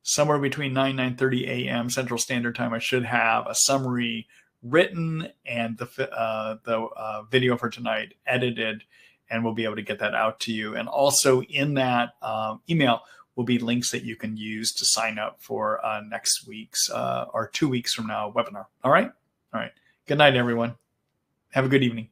Somewhere between 9:30 a.m. Central Standard Time, I should have a summary written and the video for tonight edited, and we'll be able to get that out to you. And also in that email will be links that you can use to sign up for next week's or 2 weeks from now webinar. All right. All right. Good night, everyone. Have a good evening.